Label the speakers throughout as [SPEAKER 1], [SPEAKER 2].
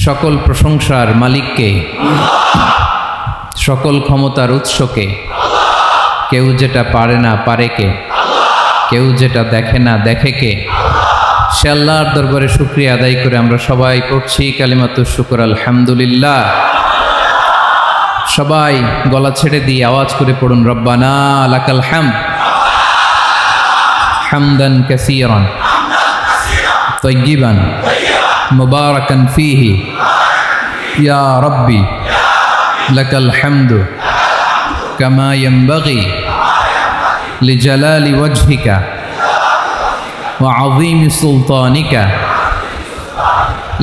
[SPEAKER 1] সকল প্রশংসার মালিককে, সকল ক্ষমতার উৎসকে। কেউ যেটা পারে না পারে কে, কেউ যেটা দেখে না দেখে কে। সে আল্লাহর দরবারে শুকরিয়া আদায় করে আমরা সবাই পড়ছি কালিমাতুশ শুকর আলহামদুলিল্লাহ। সবাই গলা ছেড়ে দিয়ে আওয়াজ করে পড়ুন, রব্বানা লাকাল হামদ হামদান কাসীরান তাইয়িবান মুবারাকান ফীহি ইয়া রাব্বি লাকাল হামদু কামা ইয়ানবাগি লিজালালি ওয়াজহিকা ওয়া আযীমি সুলতানিকা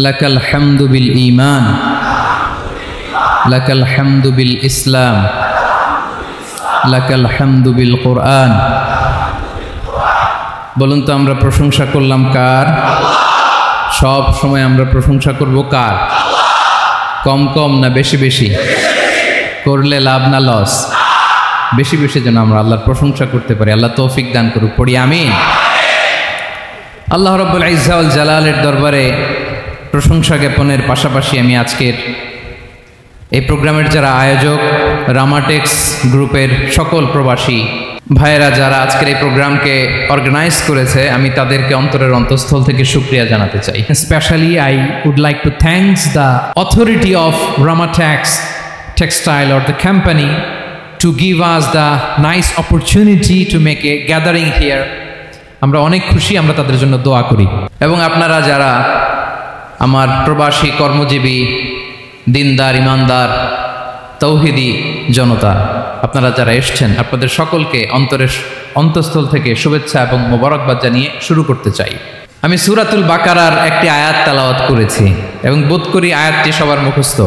[SPEAKER 1] লাকাল হামদু বিল ঈমান লাকাল হামদু বিল ইসলাম লাকাল হামদু বিল কুরআন। বলুন তো আমরা প্রশংসা করলাম কার? সব সময় আমরা প্রশংসা করব কার? কম কম না বেশি বেশি? করলে লাভ না লস? বেশি বেশি যেন আমরা আল্লাহর প্রশংসা করতে পারি। আল্লাহ তৌফিক দান করুক, পড়ি আমিন। আল্লাহ রাব্বুল ইজ্জা ওয়াল জালালের দরবারে প্রশংসা জ্ঞাপনের পাশাপাশি আমি আজকের এই প্রোগ্রামের যারা আয়োজক, রামাটেক্স গ্রুপের সকল প্রবাসী ভাইয়েরা যারা আজকের এই প্রোগ্রামকে অর্গানাইজ করেছে, আমি তাদেরকে অন্তরের অন্তঃস্থল থেকে শুকরিয়া জানাতে চাই। Specially I would like to thanks the authority of Ramatex textile or the company to give us the nice opportunity to make a gathering here. আমরা অনেক খুশি, আমরা তাদের জন্য দোয়া করি। এবং আপনারা যারা আমার প্রবাসী কর্মজীবী দিনদার ইমানদার তৌহিদি জনতা, আপনারা যারা এসছেন, আপনাদের সকলকে অন্তরের অন্তঃস্থল থেকে শুভেচ্ছা এবং মোবারকবাদ জানিয়ে শুরু করতে চাই। আমি সূরাতুল বাকারার একটি আয়াত তেলাওয়াত করেছি এবং বোধ করি আয়াতটি সবার মুখস্থ।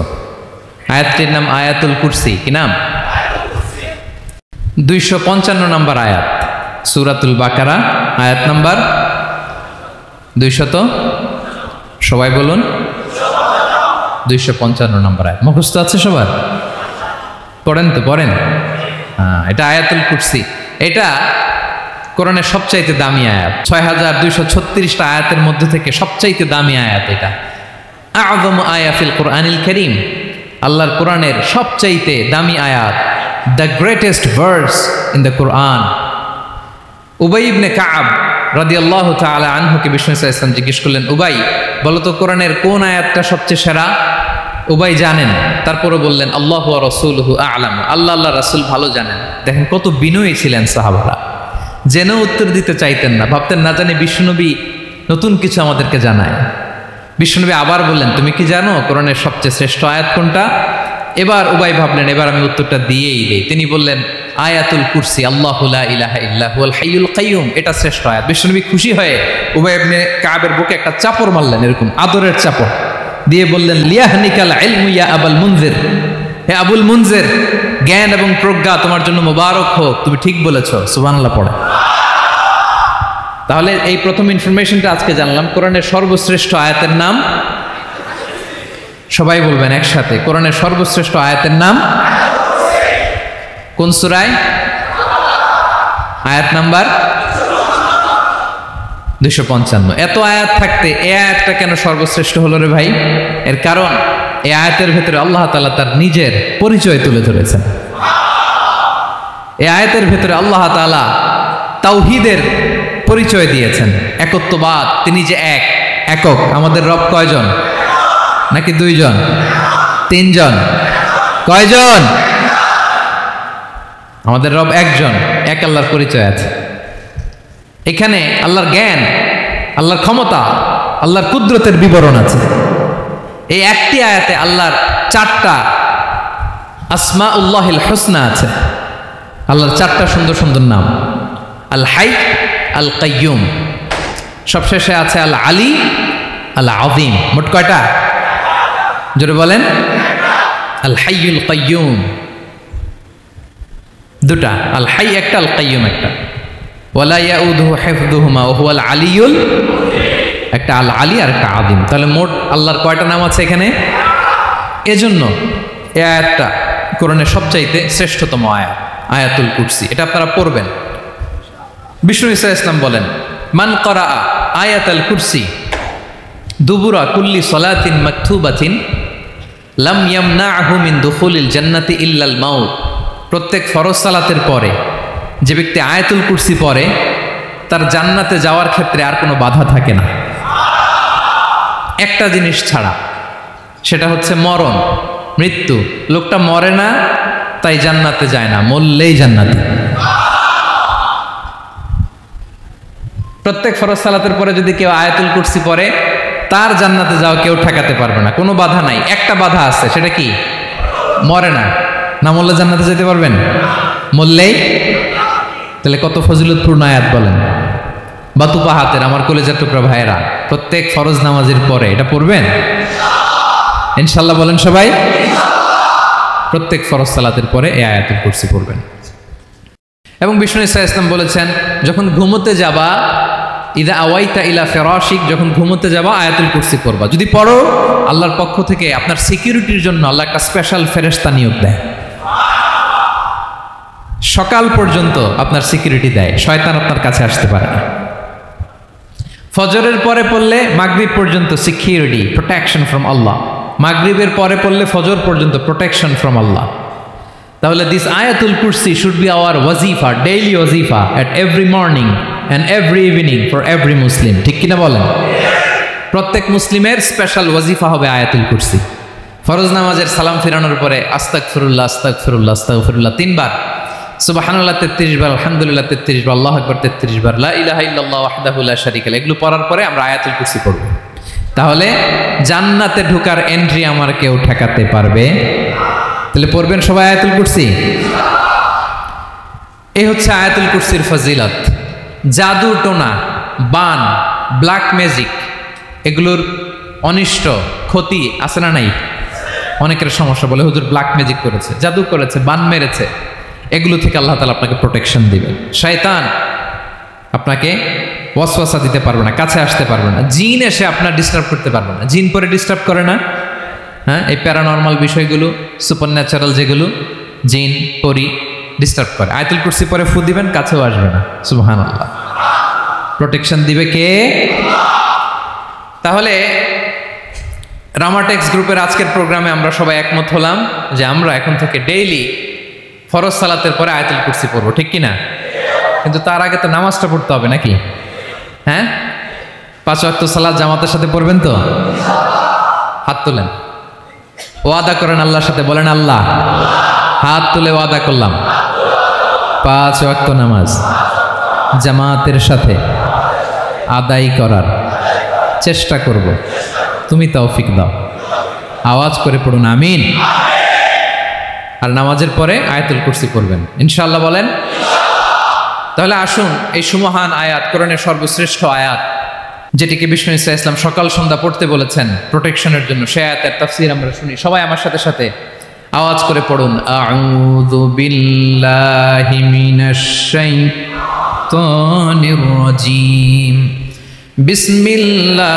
[SPEAKER 1] আয়াতটির নাম আয়াতুল কুরসি। কি নাম? 255 নম্বর আয়াত, সূরাতুল বাকারা, আয়াত নাম্বার 200। সবাই বলুন 255 নম্বর আয়াত। মুখস্থ আছে সবার? পড়েন তো, পড়েন। এটা আয়াতুল কুরসি। এটা কোরআনের সবচাইতে দামি আয়াত। 6236টা আয়াতের মধ্যে থেকে সবচাইতে দামি আয়াত এটা। আযমু আয়া ফিল কুরআনিল কারীম, আল্লাহর কোরআনের সবচাইতে দামি আয়াত, the greatest verse in the Quran. উবাই ইবনে কাব রাদিয়াল্লাহু তাআলা আনহুকে বিষ্ণু সাল্লাল্লাহু আলাইহি ওয়াসাল্লাম জিজ্ঞেস করলেন, উবাই বলো তো কোরআনের কোন আয়াতটা সবচেয়ে সেরা? উবাই জানেন, তারপরে বললেন আল্লাহু ওয়া রাসূলুহু আ'লাম, আল্লাহ আল্লাহ রাসূল ভালো জানেন। দেখেন কত বিনয়ী ছিলেন সাহাবারা, জেনে উত্তর দিতে চাইতেন না, ভাবতেন না জানি বিশ্বনবী নতুন কিছু আমাদেরকে জানায়। বিশ্বনবী আবার বললেন, তুমি কি জানো কোরআনের সবচেয়ে শ্রেষ্ঠ আয়াত কোনটা? এবার উবাই ভাবলেন এবার আমি উত্তরটা দিয়েই দেই। তিনি বললেন আয়াতুল কুরসি, আল্লাহু লা ইলাহা ইল্লা হুয়াল হাইয়ুল কাইয়ুম, এটা শ্রেষ্ঠ আয়াত। বিশ্বনবী খুশি হয়ে উবাই ইবনে কাবের বুকে একটা চাপড় মারলেন, এরকম আদরের চাপড় দিয়ে বললেন, লিয়াহনিকাল ইলমু ইয়া আবুল মুনজির, হে আবুল মুনজির, জ্ঞান এবং প্রজ্ঞা তোমার জন্য মোবারক হোক, তুমি ঠিক বলেছো। সুবহানাল্লাহ পড়ে। তাহলে এই প্রথম ইনফরমেশনটা আজকে জানলাম, কোরআনের সর্বশ্রেষ্ঠ আয়াতের নাম। সবাই বলবেন একসাথে, কোরআনের সর্বশ্রেষ্ঠ আয়াতের নাম কোন সূরায়? আয়াত নাম্বার 255। এত আয়াত থাকতে এই আয়াতটা কেন সর্বশ্রেষ্ঠ হলো রে ভাই? এর কারণ এই আয়াতের ভেতরে আল্লাহ তাআলা তার নিজের পরিচয় তুলে ধরেছেন। এই আয়াতের ভেতরে আল্লাহ তাআলা তাওহীদের পরিচয় দিয়েছেন, একত্ববাদ, তিনি যে এক, একক। আমাদের রব কয়জন? নাকি দুইজন? তিনজন? কয়জন? আমাদের রব একজন, এক আল্লাহর পরিচয় আছে। এখানে আল্লাহর জ্ঞান, আল্লাহর ক্ষমতা, আল্লাহর কুদরতের বিবরণ আছে। এই একটি আয়াতে আল্লাহর 4টা আসমাউল্লাহিল হুসনা আছে। আল্লাহর 4টা সুন্দর সুন্দর নাম, আল হাই, আল কাইয়ুম, সবশেষে আছে আল আলী, আল আযীম। মোট কয়টা? জোরে বলেন। আল হাইয়ুল কাইয়ুম 2টা, আল হাই একটা, আল কাইয়ুম একটা। ওয়ালা ইয়াউদুহু হিফযুহুমা ওয়া হুয়াল আলিয়ুল, একটা আল আলী আর একটা আযীম। তাহলে মোট আল্লাহর কয়টা নাম আছে এখানে? এজন্য এই আয়াতটা কোরআনের সবচাইতে শ্রেষ্ঠতম আয়াত, আয়াতুল কুরসি। এটা আপনারা পড়বেন। বিষ্ণু ইসা ইসলাম বলেন, মান করা আয়াতুল কুরসি দুবুরা কুল্লি সলাতিন মাকতুবাতিন লাম ইয়ামনাহু মিন দুখুলিল জান্নাতি ইল্লাল মাউত। প্রত্যেক ফরজ সালাতের পরে যে ব্যক্তি আয়াতুল কুরসি পড়ে তার জান্নাতে যাওয়ার ক্ষেত্রে আর কোনো বাধা থাকে না, একটা জিনিস ছাড়া, সেটা হচ্ছে মরণ, মৃত্যু। লোকটা মরে না তাই জান্নাতে যায় না, মরলেই জান্নাতে। প্রত্যেক ফরজ সালাতের পরে যদি কেউ আয়াতুল কুরসি পড়ে তার জান্নাতে যাওয়া কেউ ঠেকাতে পারবে না, কোনো বাধা নাই। একটা বাধা আছে, সেটা কি? মরে না। না মরলে জান্নাতে যেতে পারবেন? মরলেই। তাহলে কত ফজিলতপূর্ণ আয়াত বলেন। বাতুপা হাতের আমার কলেজের টুকরা ভাইয়েরা, প্রত্যেক ফরজ নামাজের পরে এটা পড়বেন ইনশাল্লাহ। বলেন সবাই, প্রত্যেক ফরজ সালাতের পরে এই আয়াতুল কুরসি পড়বেন। এবং বিষ্ণু ইসা ইসলাম বলেছেন, যখন ঘুমোতে যাবা, ইদা আওয়াইতা ইলা ফিরাশিক, যখন ঘুমোতে যাবা আয়াতুল কুরসি পড়বা। যদি পড়ো, আল্লাহর পক্ষ থেকে আপনার সিকিউরিটির জন্য আল্লাহ একটা স্পেশাল ফেরেশতা নিয়োগ দেয়। সকাল পর্যন্ত আপনার সিকিউরিটি দেয়, শয়তান আপনার কাছে আসতে পারে না। ফজরের পরে পড়লে মাগরিব পর্যন্ত সিকিউরিটি, প্রোটেকশন ফ্রম আল্লাহ। মাগরিবের পরে পড়লে ফজর পর্যন্ত প্রোটেকশন ফ্রম আল্লাহ। তাহলে দিস আয়াতুল কুরসি শুড বি আওয়ার ওয়াজিফা, ডেইলি ওয়াজিফা at every morning and every evening for every Muslim. ঠিক কিনা বলেন? প্রত্যেক মুসলিমের স্পেশাল ওয়াজিফা হবে আয়াতুল কুরসি। ফরজ নামাজের সালাম ফিরানোর পরে আস্তাগফিরুল্লাহ আস্তাগফিরুল্লাহ আস্তাগফিরুল্লাহ 3 বার, সুবহানাল্লাহ 33 বার, আলহামদুলিল্লাহ 33 বার, আল্লাহু আকবার 33 বার, লা ইলাহা ইল্লাল্লাহ ওয়াহদাহু লা শারীকা লাহু, এগুলো পড়ার পরে আমরা আয়াতুল কুরসি পড়ব। তাহলে জান্নাতে ঢোকার এন্ট্রি আমার কেউ ঠেকাতে পারবে। তাহলে পড়বেন সবাই আয়াতুল কুরসি। এই হচ্ছে আয়াতুল কুরসির ফজিলত। জাদু টোনা, বান, ব্ল্যাক ম্যাজিক, এগুলোর অনিষ্ট ক্ষতি আছে না নাই? অনেকের সমস্যা, বলে হুজুর ব্ল্যাক ম্যাজিক করেছে, জাদু করেছে, বান মেরেছে। এগুলো থেকে আল্লাহ তাআলা আপনাকে প্রোটেকশন দিবেন। শয়তান আপনাকে ওয়াসওয়াসা দিতে পারবে না, কাছে আসতে পারবে না। জিন এসে আপনার ডিস্টার্ব করতে পারবে না। জিন পরে ডিস্টার্ব করে না? হ্যাঁ, এই প্যারানর্মাল বিষয়গুলো, সুপার ন্যাচারাল যেগুলো, জিন পরি ডিস্টার্ব করে। আয়াতুল কুরসি পরে ফু দিবেন, কাছেও আসবে না। সুবহানাল্লাহ। প্রোটেকশন দিবে কে? তাহলে রামাটেক্স গ্রুপের আজকের প্রোগ্রামে আমরা সবাই একমত হলাম যে আমরা এখন থেকে ডেইলি ফরজ সালাতের পরে আয়াতুল কুরসি পড়বো, ঠিক কিনা? কিন্তু তার আগে তো নামাজটা পড়তে হবে নাকি? হ্যাঁ, 5 ওয়াক্ত সালাত জামাতের সাথে পড়বেন তো? হাত তোলেন, ওয়াদা করেন আল্লাহর সাথে, বলেন আল্লাহ, হাত তুলে ওয়াদা করলাম 5 ওয়াক্ত নামাজ জামাতের সাথে আদায় করার চেষ্টা করব, তুমি তৌফিক দাও। আওয়াজ করে পড়ুন আমিন। আর নামাজের পরে আয়াতুল কুরসি পড়বেন ইনশাআল্লাহ, বলেন। তাহলে আসুন এই সুমহান আয়াত, কোরআনের সর্বশ্রেষ্ঠ আয়াত, যেটিকে বিষ্ণু ইসা ইসলাম সকাল সন্ধ্যা পড়তে বলেছেন প্রোটেকশনের জন্য, সে আয়াতের তাফসীর আমরা শুনি। সবাই আমার সাথে সাথে আওয়াজ করে পড়ুন, আউযু বিল্লাহি মিনাশ শাইতানির রাজীম, বিসমিল্লাহির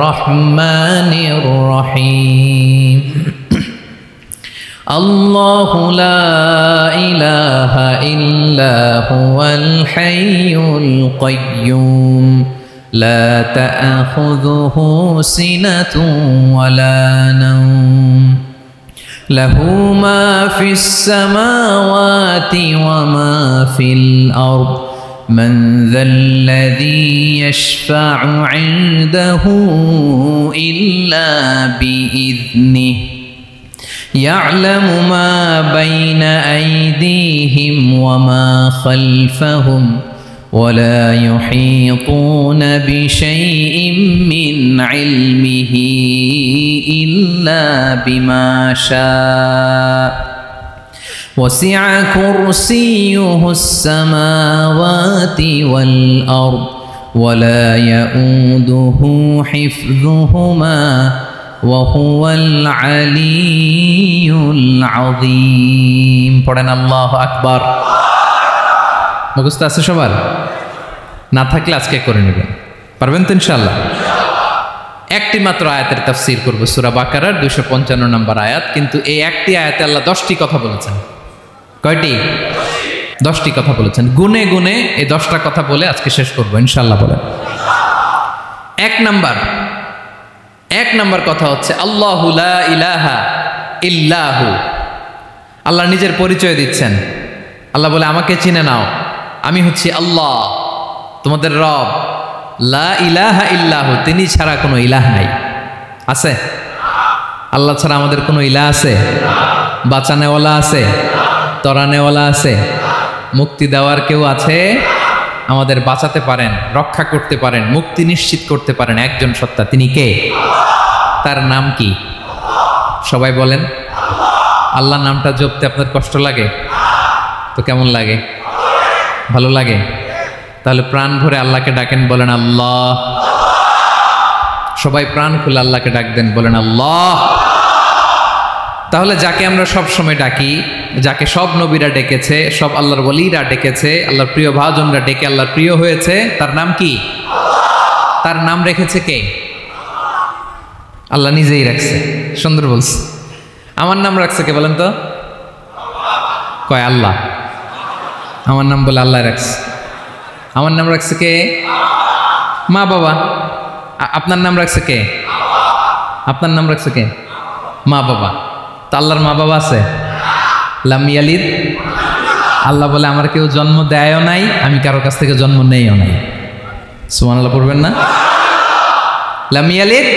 [SPEAKER 1] রহমানির রহিম। আল্লাহু লা ইলাহা ইল্লা হুয়াল হাইয়ুল কাইয়্যুম, লা তা'খুযুহু সিনাতুন ওয়ালা নাওম, লাহু মা ফিস সামাওয়াতি ওয়া মা ফিল আরদ, মান যাল্লাযী ইয়াশফা'ু 'ইনদাহু ইল্লা বিইذনিহি, يعلم ما بين أيديهم وما خلفهم ولا يحيطون بشيء من علمه إلا بما شاء وسع كرسيه السماوات والأرض ولا يؤوده حفظهما وهو العلي العظيم। পড়েন আল্লাহু আকবার। মুখস্থ আছে সবার? না থাকলে আজকে করে নেবেন, পারবেন তো ইনশাআল্লাহ। একটি মাত্র আয়াতের তাফসীর করব, সূরা বাকারার 255 নম্বর আয়াত। কিন্তু এই একটি আয়াতে আল্লাহ 10টি কথা বলেছেন। কয়টি? 10টি কথা বলেছেন। গুনে গুনে এই 10টা কথা বলে আজকে শেষ করব ইনশাআল্লাহ। বলেন এক নাম্বার কথা হচ্ছে আল্লাহু লা ইলাহা ইল্লাহু। আল্লাহ নিজের পরিচয় দিচ্ছেন। আল্লাহ বলে আমাকে চিনে নাও, আমি হচ্ছি আল্লাহ তোমাদের রব। লা ইলাহা ইল্লাহু, তিনি ছাড়া কোনো ইলাহ নাই। আছে? আল্লাহ ছাড়া আমাদের কোনো ইলাহ আছে? বাঁচানেওয়ালা আছে? তরানেওয়ালা আছে? মুক্তি দেওয়ার কেউ আছে? আমাদের বাঁচাতে পারেন, রক্ষা করতে পারেন, মুক্তি নিশ্চিত করতে পারেন একজন সত্তা। তিনি কে? তার নাম কি? সবাই বলেন। আল্লাহ নামটা জপতে আপনার কষ্ট লাগে? তো কেমন লাগে? ভালো লাগে? তাহলে প্রাণ ভরে আল্লাহকে ডাকেন, বলেন আল্লাহ। সবাই প্রাণ খুলে আল্লাহকে ডাক দেন, বলেন আল্লাহ। তাহলে যাকে আমরা সব সময় ডাকি, যাকে সব নবীরা ডেকেছে, সব আল্লাহর ওলিরা ডেকেছে, আল্লাহর প্রিয় ভাজনরা ডেকে আল্লাহর প্রিয় হয়েছে, তার নাম কি? তার নাম রেখেছে কে? আল্লাহ নিজেই রাখছে। সুন্দর বলছে। আমার নাম রাখছে কে বলেন তো? কয় আল্লাহ। আমার নাম বলে আল্লাহ রাখছে। আমার নাম রাখছে কে? মা বাবা। আপনার নাম রাখছে কে? আপনার নাম রাখছে কে? মা বাবা। তো আল্লাহর মা বাবা আছে? লাম ইয়ালিদ। আল্লাহ বলে আমার কেউ জন্ম দেয়ও নাই, আমি কারো কাছ থেকে জন্ম নেইও নাই। সুবহানাল্লাহ পড়বেন না? লাম ইয়ালিদ।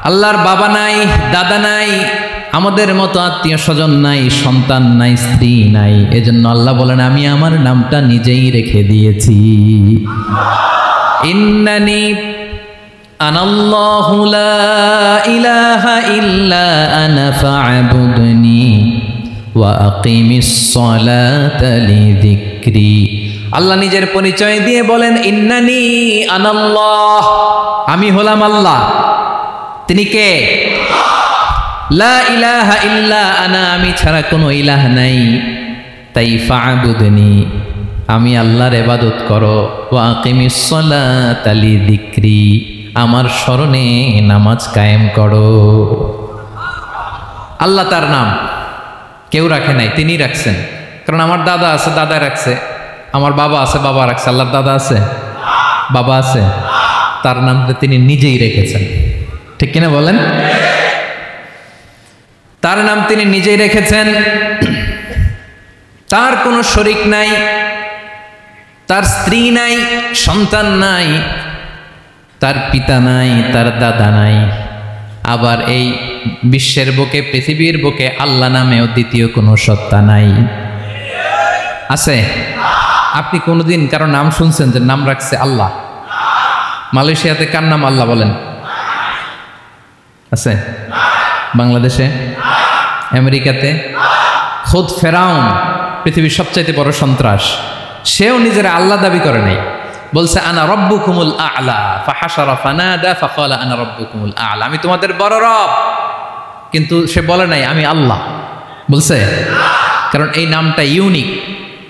[SPEAKER 1] আল্লাহর বাবা নাই, দাদা নাই, আমাদের মতো আত্মীয় স্বজন নাই, সন্তান নাই, স্ত্রী নাই। এজন্য আল্লাহ বলেন আমি আমার নামটা নিজেই রেখে দিয়েছি। ইন্নানি আনাল্লাহু লা ইলাহা ইল্লা আনা ফা'বুদনি ওয়া আকিমিস সালাতা লিযিকরি। আল্লাহ নিজের পরিচয় দিয়ে বলেন ইন্নানি আনাল্লাহ, আমি হলাম আল্লাহ। তিনি কে? লা ইলাহা ইল্লা আনা, আমি ছাড়া কোনো ইলাহ নাই। তাই ফা'বুদনি, আমি আল্লাহর ইবাদত করো। ওয়া আকিমিস সালাতা লিযিকরি, আমার স্মরণে নামাজ কায়েম করো। আল্লাহ তার নাম কেউ রাখে নাই, তিনি রাখছেন। কারণ আমার দাদা আছে, দাদা রাখছে। আমার বাবা আছে, বাবা রাখছে। আল্লাহর দাদা আছে? বাবা আছে? তার নামটা তিনি নিজেই রেখেছেন। ঠিক কিনা বলেন? তার নাম তিনি নিজেই রেখেছেন। তার কোনো শরীক নাই, তার স্ত্রী নাই, সন্তান নাই, তার পিতা নাই, তার দাদা নাই। আবার এই বিশ্বের বুকে, পৃথিবীর বুকে আল্লাহ নামেও দ্বিতীয় কোনো সত্তা নাই। আছে? আপনি কোনোদিন কারো নাম শুনছেন যে নাম রাখছে আল্লাহ? মালয়েশিয়াতে কার নাম আল্লাহ বলেন? আছে? বাংলাদেশে? আমেরিকাতে? খুদ ফেরাউন, পৃথিবীর সবচাইতে বড় সন্ত্রাস, সেও নিজের আল্লাহ দাবি করে নাই। বলছে আনা রব্বুকুমুল আ'লা, ফাহাশারা ফানাদা ফাকালা আনা রব্বুকুমুল আ'লা, আমি তোমাদের বড় রব। কিন্তু সে বলে নাই আমি আল্লাহ। বলছে? কারণ এই নামটা ইউনিক।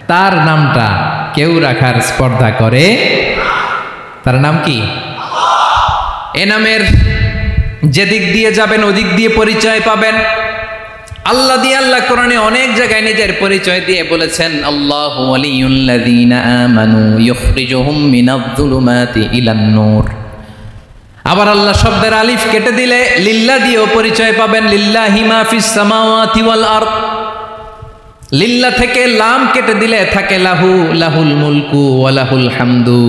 [SPEAKER 1] তার নামটা কেউ রাখার স্পর্ধা করে। তার নাম কি? এ নামের যেদিক দিয়ে যাবেন ওদিক দিয়ে পরিচয় পাবেন। আল্লাহ দিয়ে আল্লাহ কোরআনে অনেক জায়গায় নিজের পরিচয় দিয়ে বলেছেন আল্লাহু ওয়ালিয়ুল্লাযীনা আমানু ইখরিজুহুম মিনায-যুলুমাতি ইলান-নূর। আবার আল্লাহ শব্দের আলিফ কেটে দিলে লিল্লাহ দিয়েও পরিচয় পাবেন। লিল্লাহি মা ফিস সামাওয়াতি ওয়াল আরদ। লিল্লাহ থেকে লাম কেটে দিলে থাকে লাহু, লাহুল মুলকু ওয়া লাহুল হামদু,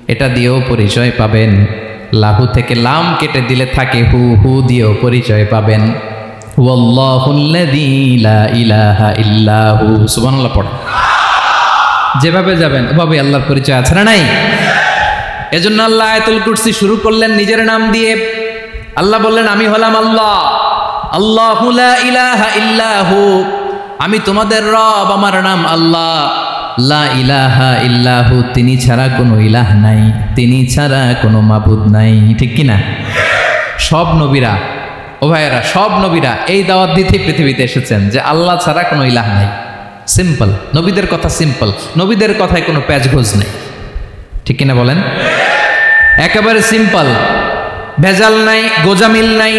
[SPEAKER 1] এটা দিয়েও পরিচয় পাবেন। লাহু থেকে লাম কেটে দিলে থাকে হু, হু দিয়েও পরিচয় পাবেন। ওয়াল্লাহুল্লাযী লা ইলাহা ইল্লাহু। সুবহানাল্লাহ পড়ে। যেভাবে যাবেন ওভাবে আল্লাহর পরিচয় আছে না নাই? এজন্য আল্লাহ আয়াতুল কুরসি শুরু করলেন নিজের নাম দিয়ে। আল্লাহ বললেন আমি হলাম আল্লাহ। আল্লাহু লা ইলাহা ইল্লাহু, আমি তোমাদের রব, আমার নাম আল্লাহ। লা ইলাহা ইল্লাহু, তিনি ছাড়া কোনো ইলাহ নাই, তিনি ছাড়া কোনো মাবুদ নাই। ঠিক কিনা? সব নবীরা, ও ভাইয়েরা, সব নবীরা এই দাওয়াত দিতে পৃথিবীতে এসেছেন যে আল্লাহ ছাড়া কোনো ইলাহ নাই। সিম্পল। নবীদের কথা সিম্পল, নবীদের কথায় কোনো প্যাচগোজ নেই। ঠিক কিনা বলেন? একেবারে সিম্পল, ভেজাল নাই, গোজামিল নাই,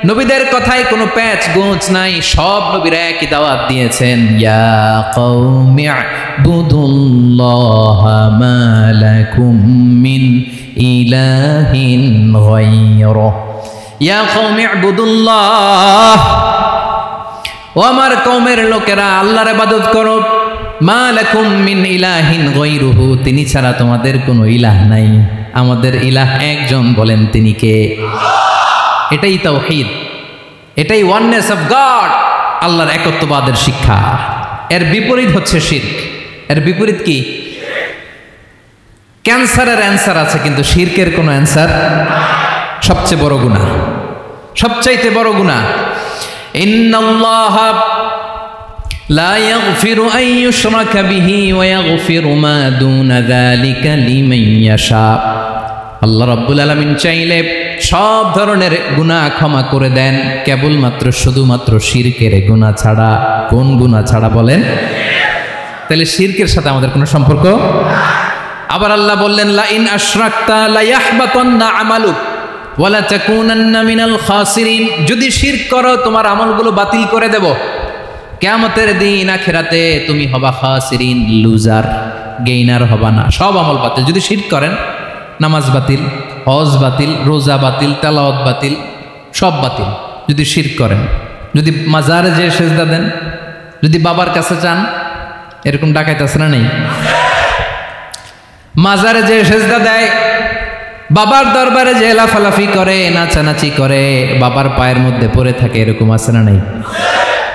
[SPEAKER 1] নবীদের কথায় কোনো প্যাচ গোঁচ নাই, সব নবীরা একই দাওয়াত দিয়েছেন, ইয়া কওমি ইবুদুল্লাহা মা লাকুম মিন ইলাহিন গায়রুহু, ইয়া কওমি ইবুদুল্লাহ, ও আমার কওমের লোকেরা আল্লাহর ইবাদত করো, মা লাকুম মিন ইলাহিন গায়রুহু, তিনি ছাড়া তোমাদের কোনো ইলাহ নাই, আমাদের ইলাহ একজন, বলেন তিনি কে? এটাই তাওহীদ, এটাই ওয়াননেস অফ গড, আল্লাহর একত্ববাদের শিক্ষা। এর বিপরীত হচ্ছে শিরক। এর বিপরীত কি? ক্যান্সারের অ্যান্সার আছে কিন্তু শিরকের কোনো অ্যান্সার, সবচেয়ে বড় গুনাহ, সবচাইতে বড় গুনাহ। ইন্নাল্লাহা লা ইয়াগফিরু আন ইউশরাকা বিহি ওয়া ইয়াগফিরু মা দুনা যালিকা লিমান ইয়াশা। আল্লাহ রাব্বুল আলামিন চাইলে সব ধরনের গুনাহ ক্ষমা করে দেন, কেবলমাত্র শুধুমাত্র শিরকের গুনাহ ছাড়া। কোন গুনাহ ছাড়া বলেন? তাহলে শিরকের সাথে আমাদের কোনো সম্পর্ক। আবার আল্লাহ বললেন, লা ইন আশরাকতা লা ইয়াহবাতান্না আমালুক ওয়া লা তাকুনান্না মিনাল খাসিরিন, যদি শিরক করো তোমার আমলগুলো বাতিল করে দেব, কিয়ামতের দিন আখিরাতে তুমি হবা খাসিরিন, লুজার, গেইনার হবা না, সব আমল বাতিল। যদি শিরক করেন, নামাজ বাতিল, হজ বাতিল, রোজা বাতিল, তেলাওয়াত বাতিল, সব বাতিল। যদি শিরক করেন, যদি মাজারে যে সেজদা দেন, যদি বাবার কাছে চান, এরকম ডাকাইতে আছে না নেই? মাজারে যে সেজদা দেয়, বাবার দরবারে যে লাফালাফি করে, নাচানাচি করে, বাবার পায়ের মধ্যে পড়ে থাকে, এরকম আছে না নেই?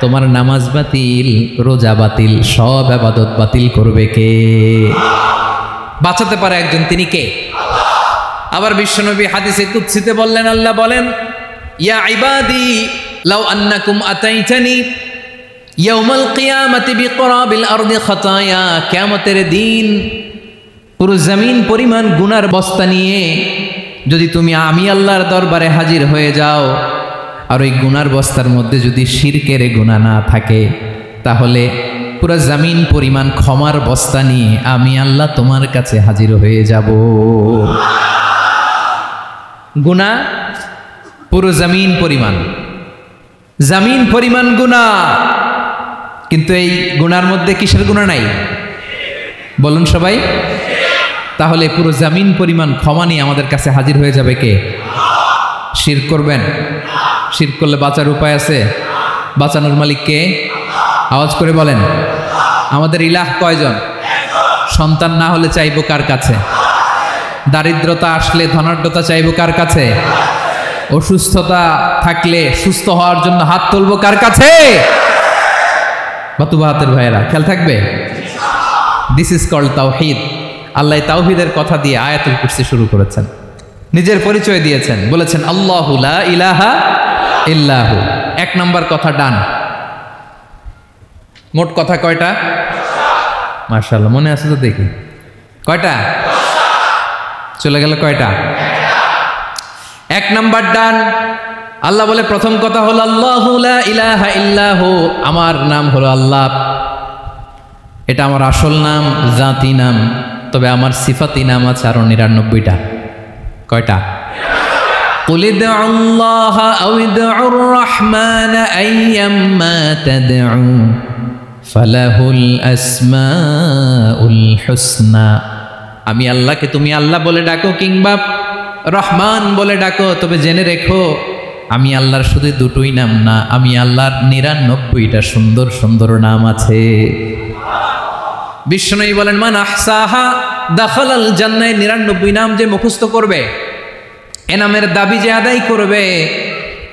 [SPEAKER 1] তোমার নামাজ বাতিল, রোজা বাতিল, সব ইবাদত বাতিল করবে কে? বাঁচাতে পারে একজন, তিনি কে? আবার বিশ্বনবী হাদিসে কুদসিতে বললেন, আল্লাহ বলেন, ইয়া ইবাদি লাউ আন্নাকুম আতাইতানি ইয়াউমাল কিয়ামাতি বিকরাবিল আরদি খাতায়া, কিয়ামতের দিন পুরো জমিন পরিমাণ গুনার বস্তা নিয়ে যদি তুমি আমি আল্লাহর দরবারে হাজির হয়ে যাও, আর ওই গুনার বস্তার মধ্যে যদি শিরকের গুনাহ না থাকে, তাহলে পুরো জমিন পরিমাণ ক্ষমার বস্তা নিয়ে আমি আল্লাহ তোমার কাছে হাজির হয়ে যাব। গুনাহ পুরো জমিন পরিমাণ গুনাহ, কিন্তু এই গুনার মধ্যে কিসের গুনাহ নাই? বলুন সবাই। তাহলে পুরো জমিন পরিমাণ ক্ষমা নিয়ে আমাদের কাছে হাজির হয়ে যাবে কে? শিরক করবেন? শিরক করলে বাঁচার উপায় আছে? বাঁচানোর মালিক কে? আওয়াজ করে বলেন। আমাদের ইলাহ কয়জন? সন্তান না হলে চাইবো কার কাছে? দারিদ্রতা আসলে ধনাঢ্যতা চাইবো কার কাছে? অসুস্থতা থাকলে সুস্থ হওয়ার জন্য হাত তুলবো কার কাছে? বাতুবাহাতের ভাইয়েরা খেয়াল থাকবে। দিস ইজ কল্ড তাওহীদ। আল্লাহ তাওহীদের কথা দিয়ে আয়াতুল কুরসি শুরু করেছেন, নিজের পরিচয় দিয়েছেন, বলেছেন আল্লাহু লা ইলাহা ইল্লাহু। এক নম্বর কথা ডান। মোট কথা কয়টা? মাশাআল্লাহ, মনে আছে তো দেখি। কয়টা? চলে গেল কয়টা? এক নম্বর ডান। আল্লাহ বলে প্রথম কথা হলো আল্লাহু লা ইলাহা ইল্লাহু, আমার নাম হলো আল্লাহ। এটা আমার আসল নাম, জাতি নাম, তবে আমার সিফাতি নাম আছে আরো ৯৯টা। কয়টা? قل ادعوا الله أو ادعوا الرحمن أيما تدعوا فله الأسماء الحسنى। আমি আল্লাহকে তুমি আল্লাহ বলে ডাকো কিংবা রহমান বলে ডাকো, তবে জেনে রেখো আমি আল্লাহর শুধু দুটোই নাম না, আমি আল্লাহর ৯৯টা সুন্দর সুন্দর নাম আছে। বিষ্ণু বলেন, মান আহসাহা দাখালাল জান্নাহ। ৯৯ নাম যে মুখস্থ করবে, এ নামের দাবি যে আদায় করবে,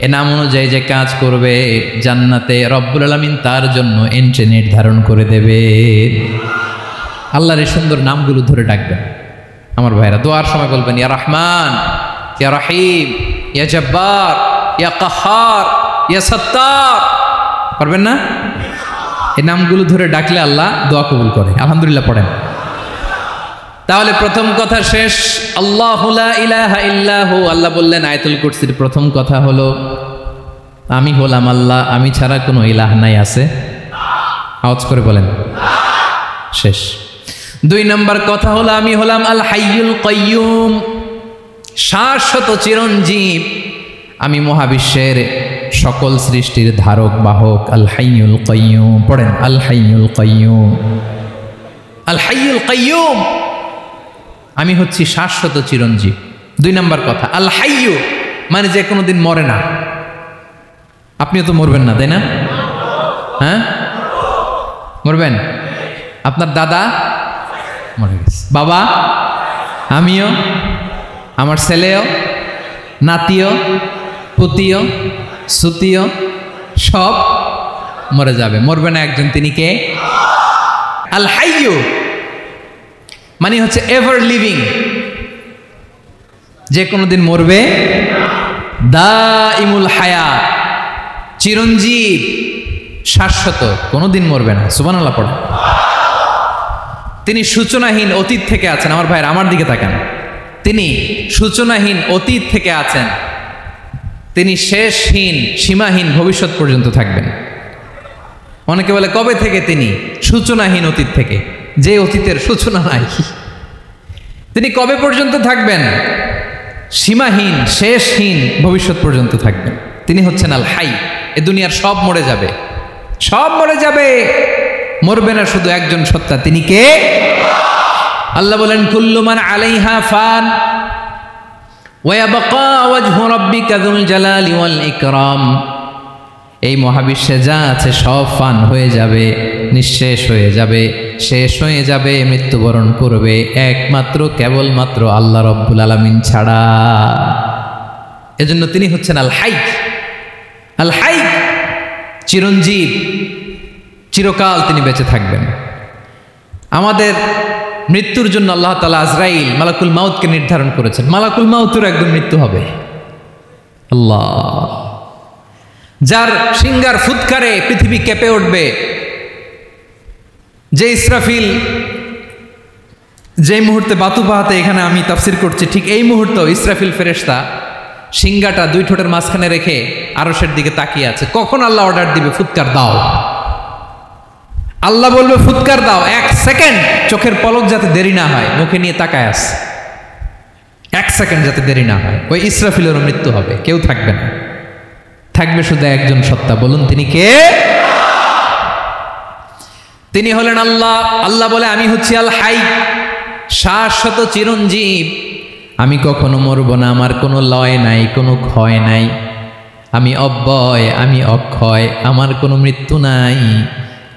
[SPEAKER 1] এ নাম অনুযায়ী যে কাজ করবে, জান্নাতে রব্বুল আলামিন তার জন্য এন্ট্রি নির্ধারণ করে দেবে। আল্লাহর এই সুন্দর নামগুলো ধরে ডাকবেন। আমার ভাইরা দোয়ার সময় বলবেন, ইয়া রহমান, ইয়া রহিম, ইয়া জব্বার, ইয়া কাহ্হার, ইয়া সত্তার। পারবেন না? এই নামগুলো ধরে ডাকলে আল্লাহ দোয়া কবুল করে। আলহামদুলিল্লাহ পড়েন। তাহলে প্রথম কথা শেষ, আল্লাহু লা ইলাহা ইল্লাহু। আল্লাহ বললেন আয়াতুল কুরসির প্রথম কথা হলো আমি হলাম আল্লাহ, আমি ছাড়া কোনো ইলাহ নাই। আছে? আওয়াজ করে বলেন। শেষ। ২ নম্বর কথা হলো আমি হলাম আল হাইয়ুল কাইয়ুম, শাশ্বত চিরঞ্জীব। আমি মহাবিশ্বের সকল সৃষ্টির ধারক বাহক। আল হাইয়ুল কাইয়ুম, পড়েন আল হাইয়ুল কাইয়ুম, আল হাইয়ুল কাইয়ুম। আমি হচ্ছি শাশ্বত চিরঞ্জীব। 2 নম্বর কথা, আল হাইয়ু মানে যে কোনোদিন মরে না। আপনিও তো মরবেন না, তাই না? হ্যাঁ, মরবেন। আপনার দাদা মরে গেছে, বাবা, আমিও, আমার ছেলেও, নাতিও, পুতিও, সুতিও সব মরে যাবে। মরবে না একজন, তিনি কে? আল হাইয়ু মানে হচ্ছে এভার লিভিং, যে কোনোদিন মরবে। দাইমুল হায়াত, চিরঞ্জীব, শাশ্বত, কোনোদিন মরবে না। সুবহানাল্লাহ পড়ে। তিনি সূচনাহীন অতীত থেকে আছেন। আমার ভাইয়ের আমার দিকে তাকান। তিনি সূচনাহীন অতীত থেকে আছেন, তিনি শেষহীন সীমাহীন ভবিষ্যৎ পর্যন্ত থাকবেন। অনেকে বলে কবে থেকে? তিনি সূচনাহীন অতীত থেকে, যে অতীতের সূচনা নাই। তিনি কবে পর্যন্ত থাকবেন? সীমাহীন শেষহীন ভবিষ্যৎ পর্যন্ত থাকবেন। তিনি হচ্ছেন আল হাই। এ দুনিয়ার সব মরে যাবে, সব মরে যাবে, মরবে না শুধু একজন সত্তা, তিনি কে? আল্লাহ বলেন কুল্লু মান আলাইহা ফান ওয়া ইয়াবকা ওয়াজহু রাব্বিকা যুল জালালি ওয়াল ইকরাম। এই মহাবিশ্বে যা আছে সব ফান হয়ে যাবে, নিঃশেষ হয়ে যাবে, শেষ হয়ে যাবে, মৃত্যুবরণ করবে, একমাত্র কেবলমাত্র আল্লাহ রব্বুল আলামিন ছাড়া। এজন্য তিনি হচ্ছেন আল হাই। আল হাই চিরঞ্জীব, চিরকাল তিনি বেঁচে থাকবেন। আমাদের মৃত্যুর জন্য আল্লাহ তাআলা আজরাইল মালাকুল মাউতকে নির্ধারণ করেছেন। মালাকুল মাউতের একদম মৃত্যু হবে। আল্লাহ, যার সিংহার ফুৎকারে পৃথিবী কেঁপে উঠবে, যে ইসরাফিল যে মুহূর্তে বাতু পাহাতে এখানে আমি তাফসির করছি, ঠিক এই মুহূর্তেও ইসরাফিল ফেরেশতা সিংহাটা 2 ঠোঁটের মাঝখানে রেখে আরশের দিকে তাকিয়ে আছে। কখন আল্লাহ অর্ডার দিবে ফুৎকার দাও, আল্লাহ বলবে ফুৎকার দাও, 1 সেকেন্ড চোখের পলক যাতে দেরি না হয়, মুখে নিয়ে তাকায় আছে, 1 সেকেন্ড যাতে দেরি না হয়। ওই ইসরাফিলেরও মৃত্যু হবে, কেউ থাকবে না, থাকবে শুধু একজন সত্তা। বলুন তিনি কে? তিনি হলেন আল্লাহ। আল্লাহ বলে আমি হচ্ছি আল হাই, শাশ্বত চিরঞ্জীব। আমি কখনো মরব না, আমার কোনো লয় নাই, কোনো ক্ষয় নাই, আমি অব্যয়, আমি অক্ষয়, আমার কোনো মৃত্যু নাই,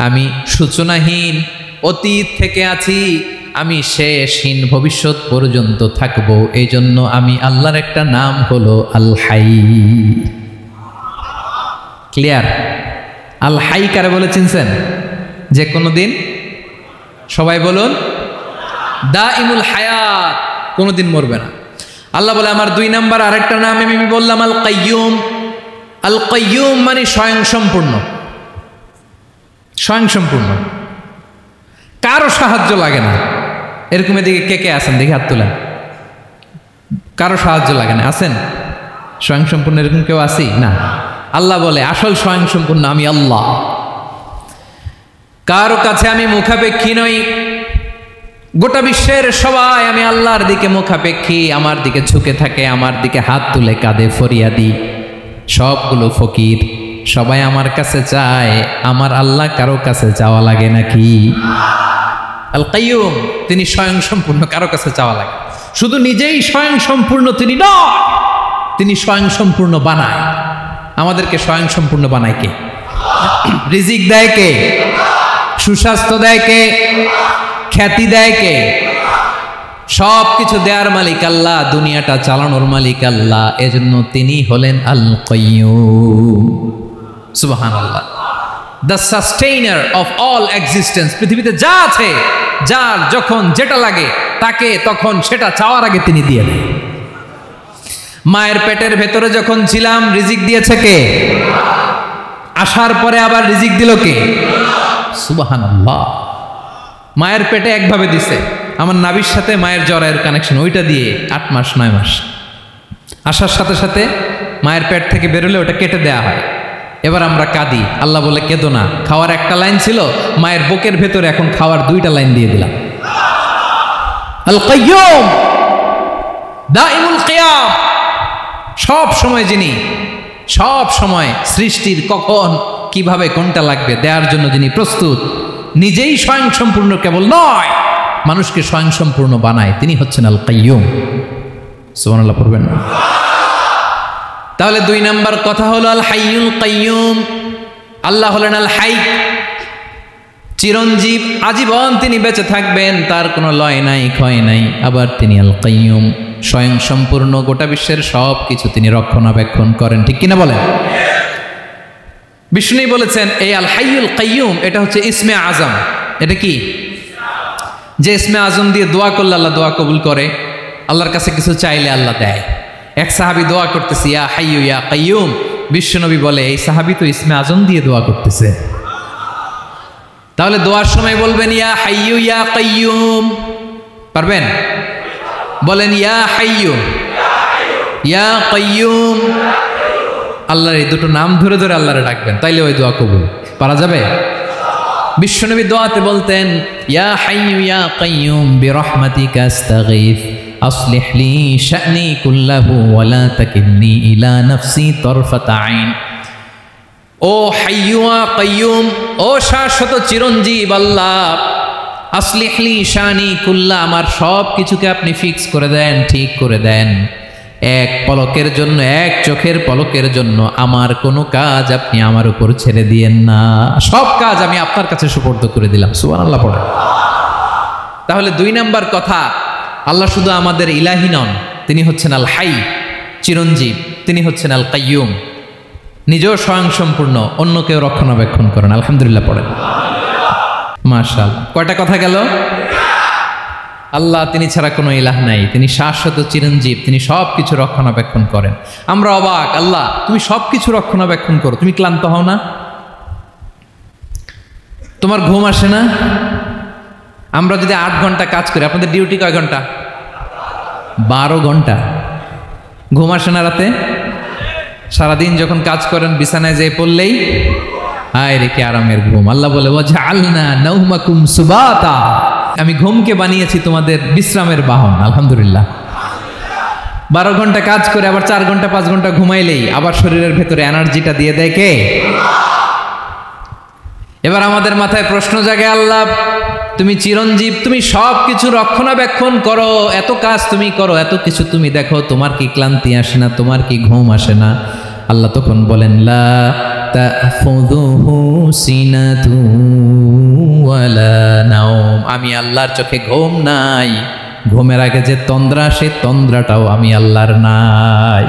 [SPEAKER 1] আমি সূচনাহীন অতীত থেকে আছি, আমি শেষহীন ভবিষ্যৎ পর্যন্ত থাকব। এই জন্য আমি আল্লাহর একটা নাম হলো আল হাই। ক্লিয়ার? আল হাই কারে বলে চিনছেন? যে কোনো দিন, সবাই বলুন, দাইমুল হায়াত, কোনোদিন মরবে না। আল্লাহ বলে আমার 2 নাম্বার আরেকটা নাম আমি বললাম আল কাইয়ুম। আল কাইয়ুম মানে স্বয়ং সম্পূর্ণ, স্বয়ং সম্পূর্ণ, কারো সাহায্য লাগে না। এরকম এদিকে কে কে আছেন দেখি হাত তোলেন। কারো সাহায্য লাগে না, আছেন? স্বয়ং সম্পূর্ণ এরকম কেউ আছি না? আল্লাহ বলে আসল স্বয়ং সম্পূর্ণ আমি আল্লাহ। কারো কাছে আমি মুখাপেক্ষী নই। গোটা বিশ্বের সবাই আমি আল্লাহর দিকে মুখাপেক্ষী, আমার দিকে ঝুঁকে থাকে, আমার দিকে হাত তুলে কাঁধে ফরিয়াদি। সবগুলো ফকির, সবাই আমার কাছে চায়, আমার আল্লাহ কারো কাছে চাওয়া লাগে নাকি? আল কাইয়ুম তিনি স্বয়ং সম্পূর্ণ, কারো কাছে চাওয়া লাগে। শুধু নিজেই স্বয়ং সম্পূর্ণ তিনি নয়, তিনি স্বয়ং সম্পূর্ণ বানায়। আমাদেরকে স্বয়ং সম্পূর্ণ বানায় কে? রিজিক দেয় কে? সুস্বাস্থ্য দেয় কে? খ্যাতি দেয় কে? সব কিছু দেওয়ার মালিক আল্লাহ, দুনিয়াটা চালানোর মালিক আল্লাহ। এজন্য তিনি হলেন আল কাইয়ুম। সুবহানাল্লাহ। The sustainer of all existence. পৃথিবীতে যা আছে, যার যখন যেটা লাগে তাকে তখন সেটা চাওয়ার আগে তিনি দিয়ে দেন। মায়ের পেটের ভেতরে যখন ছিলাম রিজিক দিয়েছে কে? আসার পরে আবার রিজিক দিল কে? সুবহানাল্লাহ। মায়ের পেটে একভাবে দিছে, আমার নাভির সাথে মায়ের জরায়ের কানেকশন, ওইটা দিয়ে 8 মাস 9 মাস। আসার সাথে সাথে মায়ের পেট থেকে বেরোলে ওটা কেটে দেয়া হয়। এবার আমরা কাঁদি, আল্লাহ বলে কেঁদো না, খাওয়ার একটা লাইন ছিল, মায়ের বুকের ভেতরে এখন খাওয়ার 2টা লাইন দিয়ে দিলাম। আল কাইয়ুম দাইমুল কিয়াম, সব সময় যিনি সব সময় সৃষ্টির কখন কিভাবে কোনটা লাগবে দেওয়ার জন্য যিনি প্রস্তুত, নিজেই স্বয়ংসম্পূর্ণ কেবল নয়, মানুষকে স্বয়ংসম্পূর্ণ বানায়, তিনি হচ্ছেন আল কাইয়ুম। সুবহানাল্লাহ পড়বেন না? তাহলে 2 নাম্বার কথা হলো আল হাইয়ুল কাইয়ুম। আল্লাহ হলেন আল হাই, চিরঞ্জীব, আজীবন তিনি বেঁচে থাকবেন, তার কোনো লয় নাই ক্ষয় নাই। আবার তিনি আল কাইয়ুম, স্বয়ংসম্পূর্ণ, গোটা বিশ্বের সব কিছু তিনি রক্ষণাবেক্ষণ করেন। ঠিক কিনা বলেন? বিষ্ণু বলেছেন এই আল হাইয়ুল কাইয়ুম এটা হচ্ছে ইসমে আজম। এটা কি? যে ইসমে আজম দিয়ে দোয়া করলে আল্লাহ দোয়া কবুল করে, আল্লাহর কাছে কিছু চাইলে আল্লাহ দেয়। এক সাহাবী দোয়া করতেছে ইয়া হাইয়ু ইয়া কাইয়ুম, বিশ্বনবী বলে এই সাহাবী তো ইসমে আজম দিয়ে দোয়া করতেছে। তাহলে দোয়ার সময় বলবেন ইয়া হাইয়ু ইয়া কাইয়ুম, পারবেন? বলেন ইয়া হাইয়ু ইয়া কাইয়ুম। আল্লাহর এই দুটো নাম ধরে ধরে আল্লাহরে ডাকবেন, তাইলে ওই দোয়া কবুল। পারা যাবে? বিশ্বনবী দোয়াতে বলতেন ইয়া হাইয়ু ইয়া কাইয়ুম বিরহমাতিকা আস্তাগীথ আসলিহ লি শা'নি কুল্লাহু ওয়া লা তাকিলনি ইলা নাফসি তারফাতা আইন। ও হাইয়ু ইয়া কাইয়ুম, ও শাশ্বত চিরঞ্জীব আল্লাহ, আসলিহ লি শা'নি কুল্লা, আমার সব কিছুকে আপনি ফিক্স করে দেন, ঠিক করে দেন। এক পলকের জন্য, এক চোখের পলকের জন্য আমার কোনো কাজ আপনি আমার উপর ছেড়ে দিয়েন না, সব কাজ আমি আপনার কাছে সুপর্দ করে দিলাম। সুবহানাল্লাহ পড়ে। তাহলে 2 নাম্বার কথা, আল্লাহ শুধু আমাদের ইলাহি নন, তিনি হচ্ছেন আল হাই, চিরঞ্জীব, তিনি হচ্ছেন আল কাইয়ুম, নিজেও স্বয়ংসম্পূর্ণ, অন্যকেও রক্ষণাবেক্ষণ করেন। আলহামদুলিল্লাহ পড়েন। মাশাআল্লাহ। কয়টা কথা গেল? আল্লাহ তিনি ছাড়া কোনো ইলাহ নাই, তিনি শাশ্বত চিরঞ্জীব, তিনি সব কিছু রক্ষণাবেক্ষণ করেন। আমরা অবাক, আল্লাহ তুমি সব কিছু রক্ষণাবেক্ষণ করো, তুমি ক্লান্ত হও না? তোমার ঘুম আসে না? আমরা যদি 8 ঘন্টা কাজ করি, আপনাদের ডিউটি কয় ঘন্টা? 12 ঘন্টা। ঘুম আসে না রাতে? সারাদিন যখন কাজ করেন বিছানায় যেয়ে পড়লেই হায় রে কি আরামের ঘুম। আল্লাহ বলে ওয়াজআলনা নাওমাকুম সুবাতা, আমি ঘুমকে বানিয়েছি তোমাদের বিশ্রামের বাহন। আলহামদুলিল্লাহ। 12 ঘন্টা কাজ করে আবার 4 ঘন্টা 5 ঘন্টা ঘুমাইলেই আবার শরীরের ভেতরে এনার্জিটা দিয়ে দেয় কে? এবার আমাদের মাথায় প্রশ্ন জাগে, আল্লাহ তুমি চিরঞ্জীব, তুমি সব কিছু রক্ষণাবেক্ষণ করো, এত কাজ তুমি করো, এত কিছু তুমি দেখো, তোমার কি ক্লান্তি আসে না? তোমার কি ঘুম আসে না? আল্লাহ তখন বলেন লা তাখুযুহু সিনাতু ওয়ালা নাওম, আমি আল্লাহর চোখে ঘুম নাই, ঘুমের আগে যে তন্দ্রা, সে তন্দ্রাটাও আমি আল্লাহর নাই।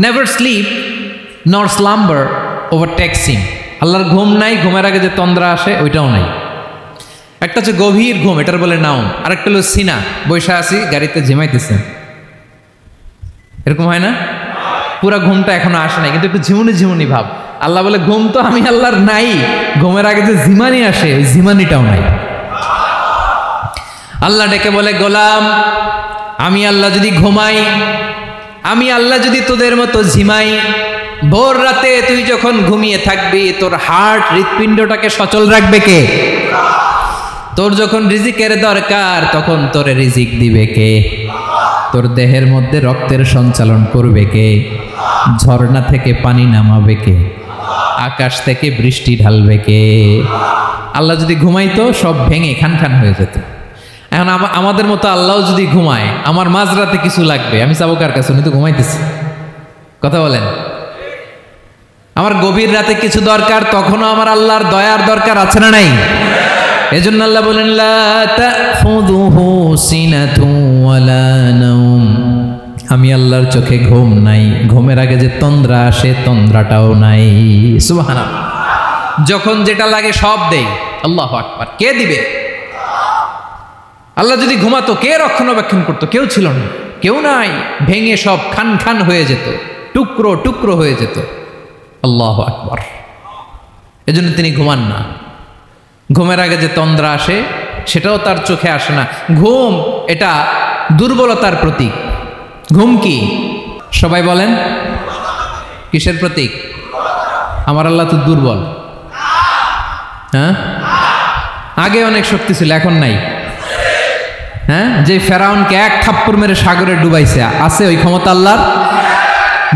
[SPEAKER 1] নেভার স্লিপ নর স্লাম্বার ওভারটেকস হিম। আল্লাহর ঘুম নাই, ঘুমের আগে যে তন্দ্রা আসে ওইটাও নাই। একটা হচ্ছে গভীর ঘুম, এটার বলে নাওম, আরেকটা হলো সিনা, বৈশা আছি গাড়িতে ঝিমাইতেছেন, এরকম হয় না? পুরা ঘুমটা এখনো আসে নাই, কিন্তু একটু ঝিমুনি ঝিমুনি ভাব। আল্লাহ বলে ঘুম তো আমি আল্লাহর নাই, ঘুমের আগে যে ঝিমানি আসে ওই ঝিমানিটাও নাই। আল্লাহ ডেকে বলে গোলাম, আমি আল্লাহ যদি ঘুমাই, আমি আল্লাহ যদি তোদের মতো ঝিমাই, ভোর রাতে তুই যখন ঘুমিয়ে থাকবি তোর হার্ট, হৃৎপিণ্ডটাকে সচল রাখবে কে? তোর যখন রিজিকের দরকার তখন তোরে রিজিক দিবে কে? তোর দেহের মধ্যে রক্তের সঞ্চালন করবে কে? ঝর্ণা থেকে পানি নামাবে কে? আকাশ থেকে বৃষ্টি ঢালবে কে? আল্লাহ যদি ঘুমাইতো সব ভেঙে খান খান হয়ে যেত। এখন আমাদের মতো আল্লাহ যদি ঘুমায়, আমার মাঝরাতে কিছু লাগবে, আমি যাবো কার কাছে? উনি তো ঘুমাইতেছি। কথা বলেন। আমার গভীর রাতে কিছু দরকার, তখনও আমার আল্লাহর দয়ার দরকার আছে না নাই? এজন্য আল্লাহ বলেন লা তাখুযুহু সিনাতু ওয়ালা নাওম, আমি আল্লাহর চোখে ঘুম নাই, ঘুমের আগে যে তন্দ্রা আসে তন্দ্রাটাও নাই। সুবহানাল্লাহ। যখন যেটা লাগে সব দেই। আল্লাহু আকবার। কে দিবে? আল্লাহ যদি ঘুমাতো কে রক্ষণাবেক্ষণ করতো? কেউ ছিল না, কেউ নাই, ভেঙে সব খান খান হয়ে যেত, টুকরো টুকরো হয়ে যেত। আল্লাহু আকবার। এজন্য তিনি ঘুমান না। ঘুমের আগে যে তন্দ্রা আসে সেটাও তার চোখে আসে না। ঘুম এটা দুর্বলতার প্রতীক। ঘুম কি? সবাই বলেন কিসের প্রতীক? আমার আল্লাহ তো দুর্বল। হ্যাঁ, আগে অনেক শক্তি ছিল, এখন নাই। হ্যাঁ, যে ফেরাউনকে এক থাপ্পড় মেরে সাগরে ডুবাইছে, আছে ওই ক্ষমতা আল্লাহর?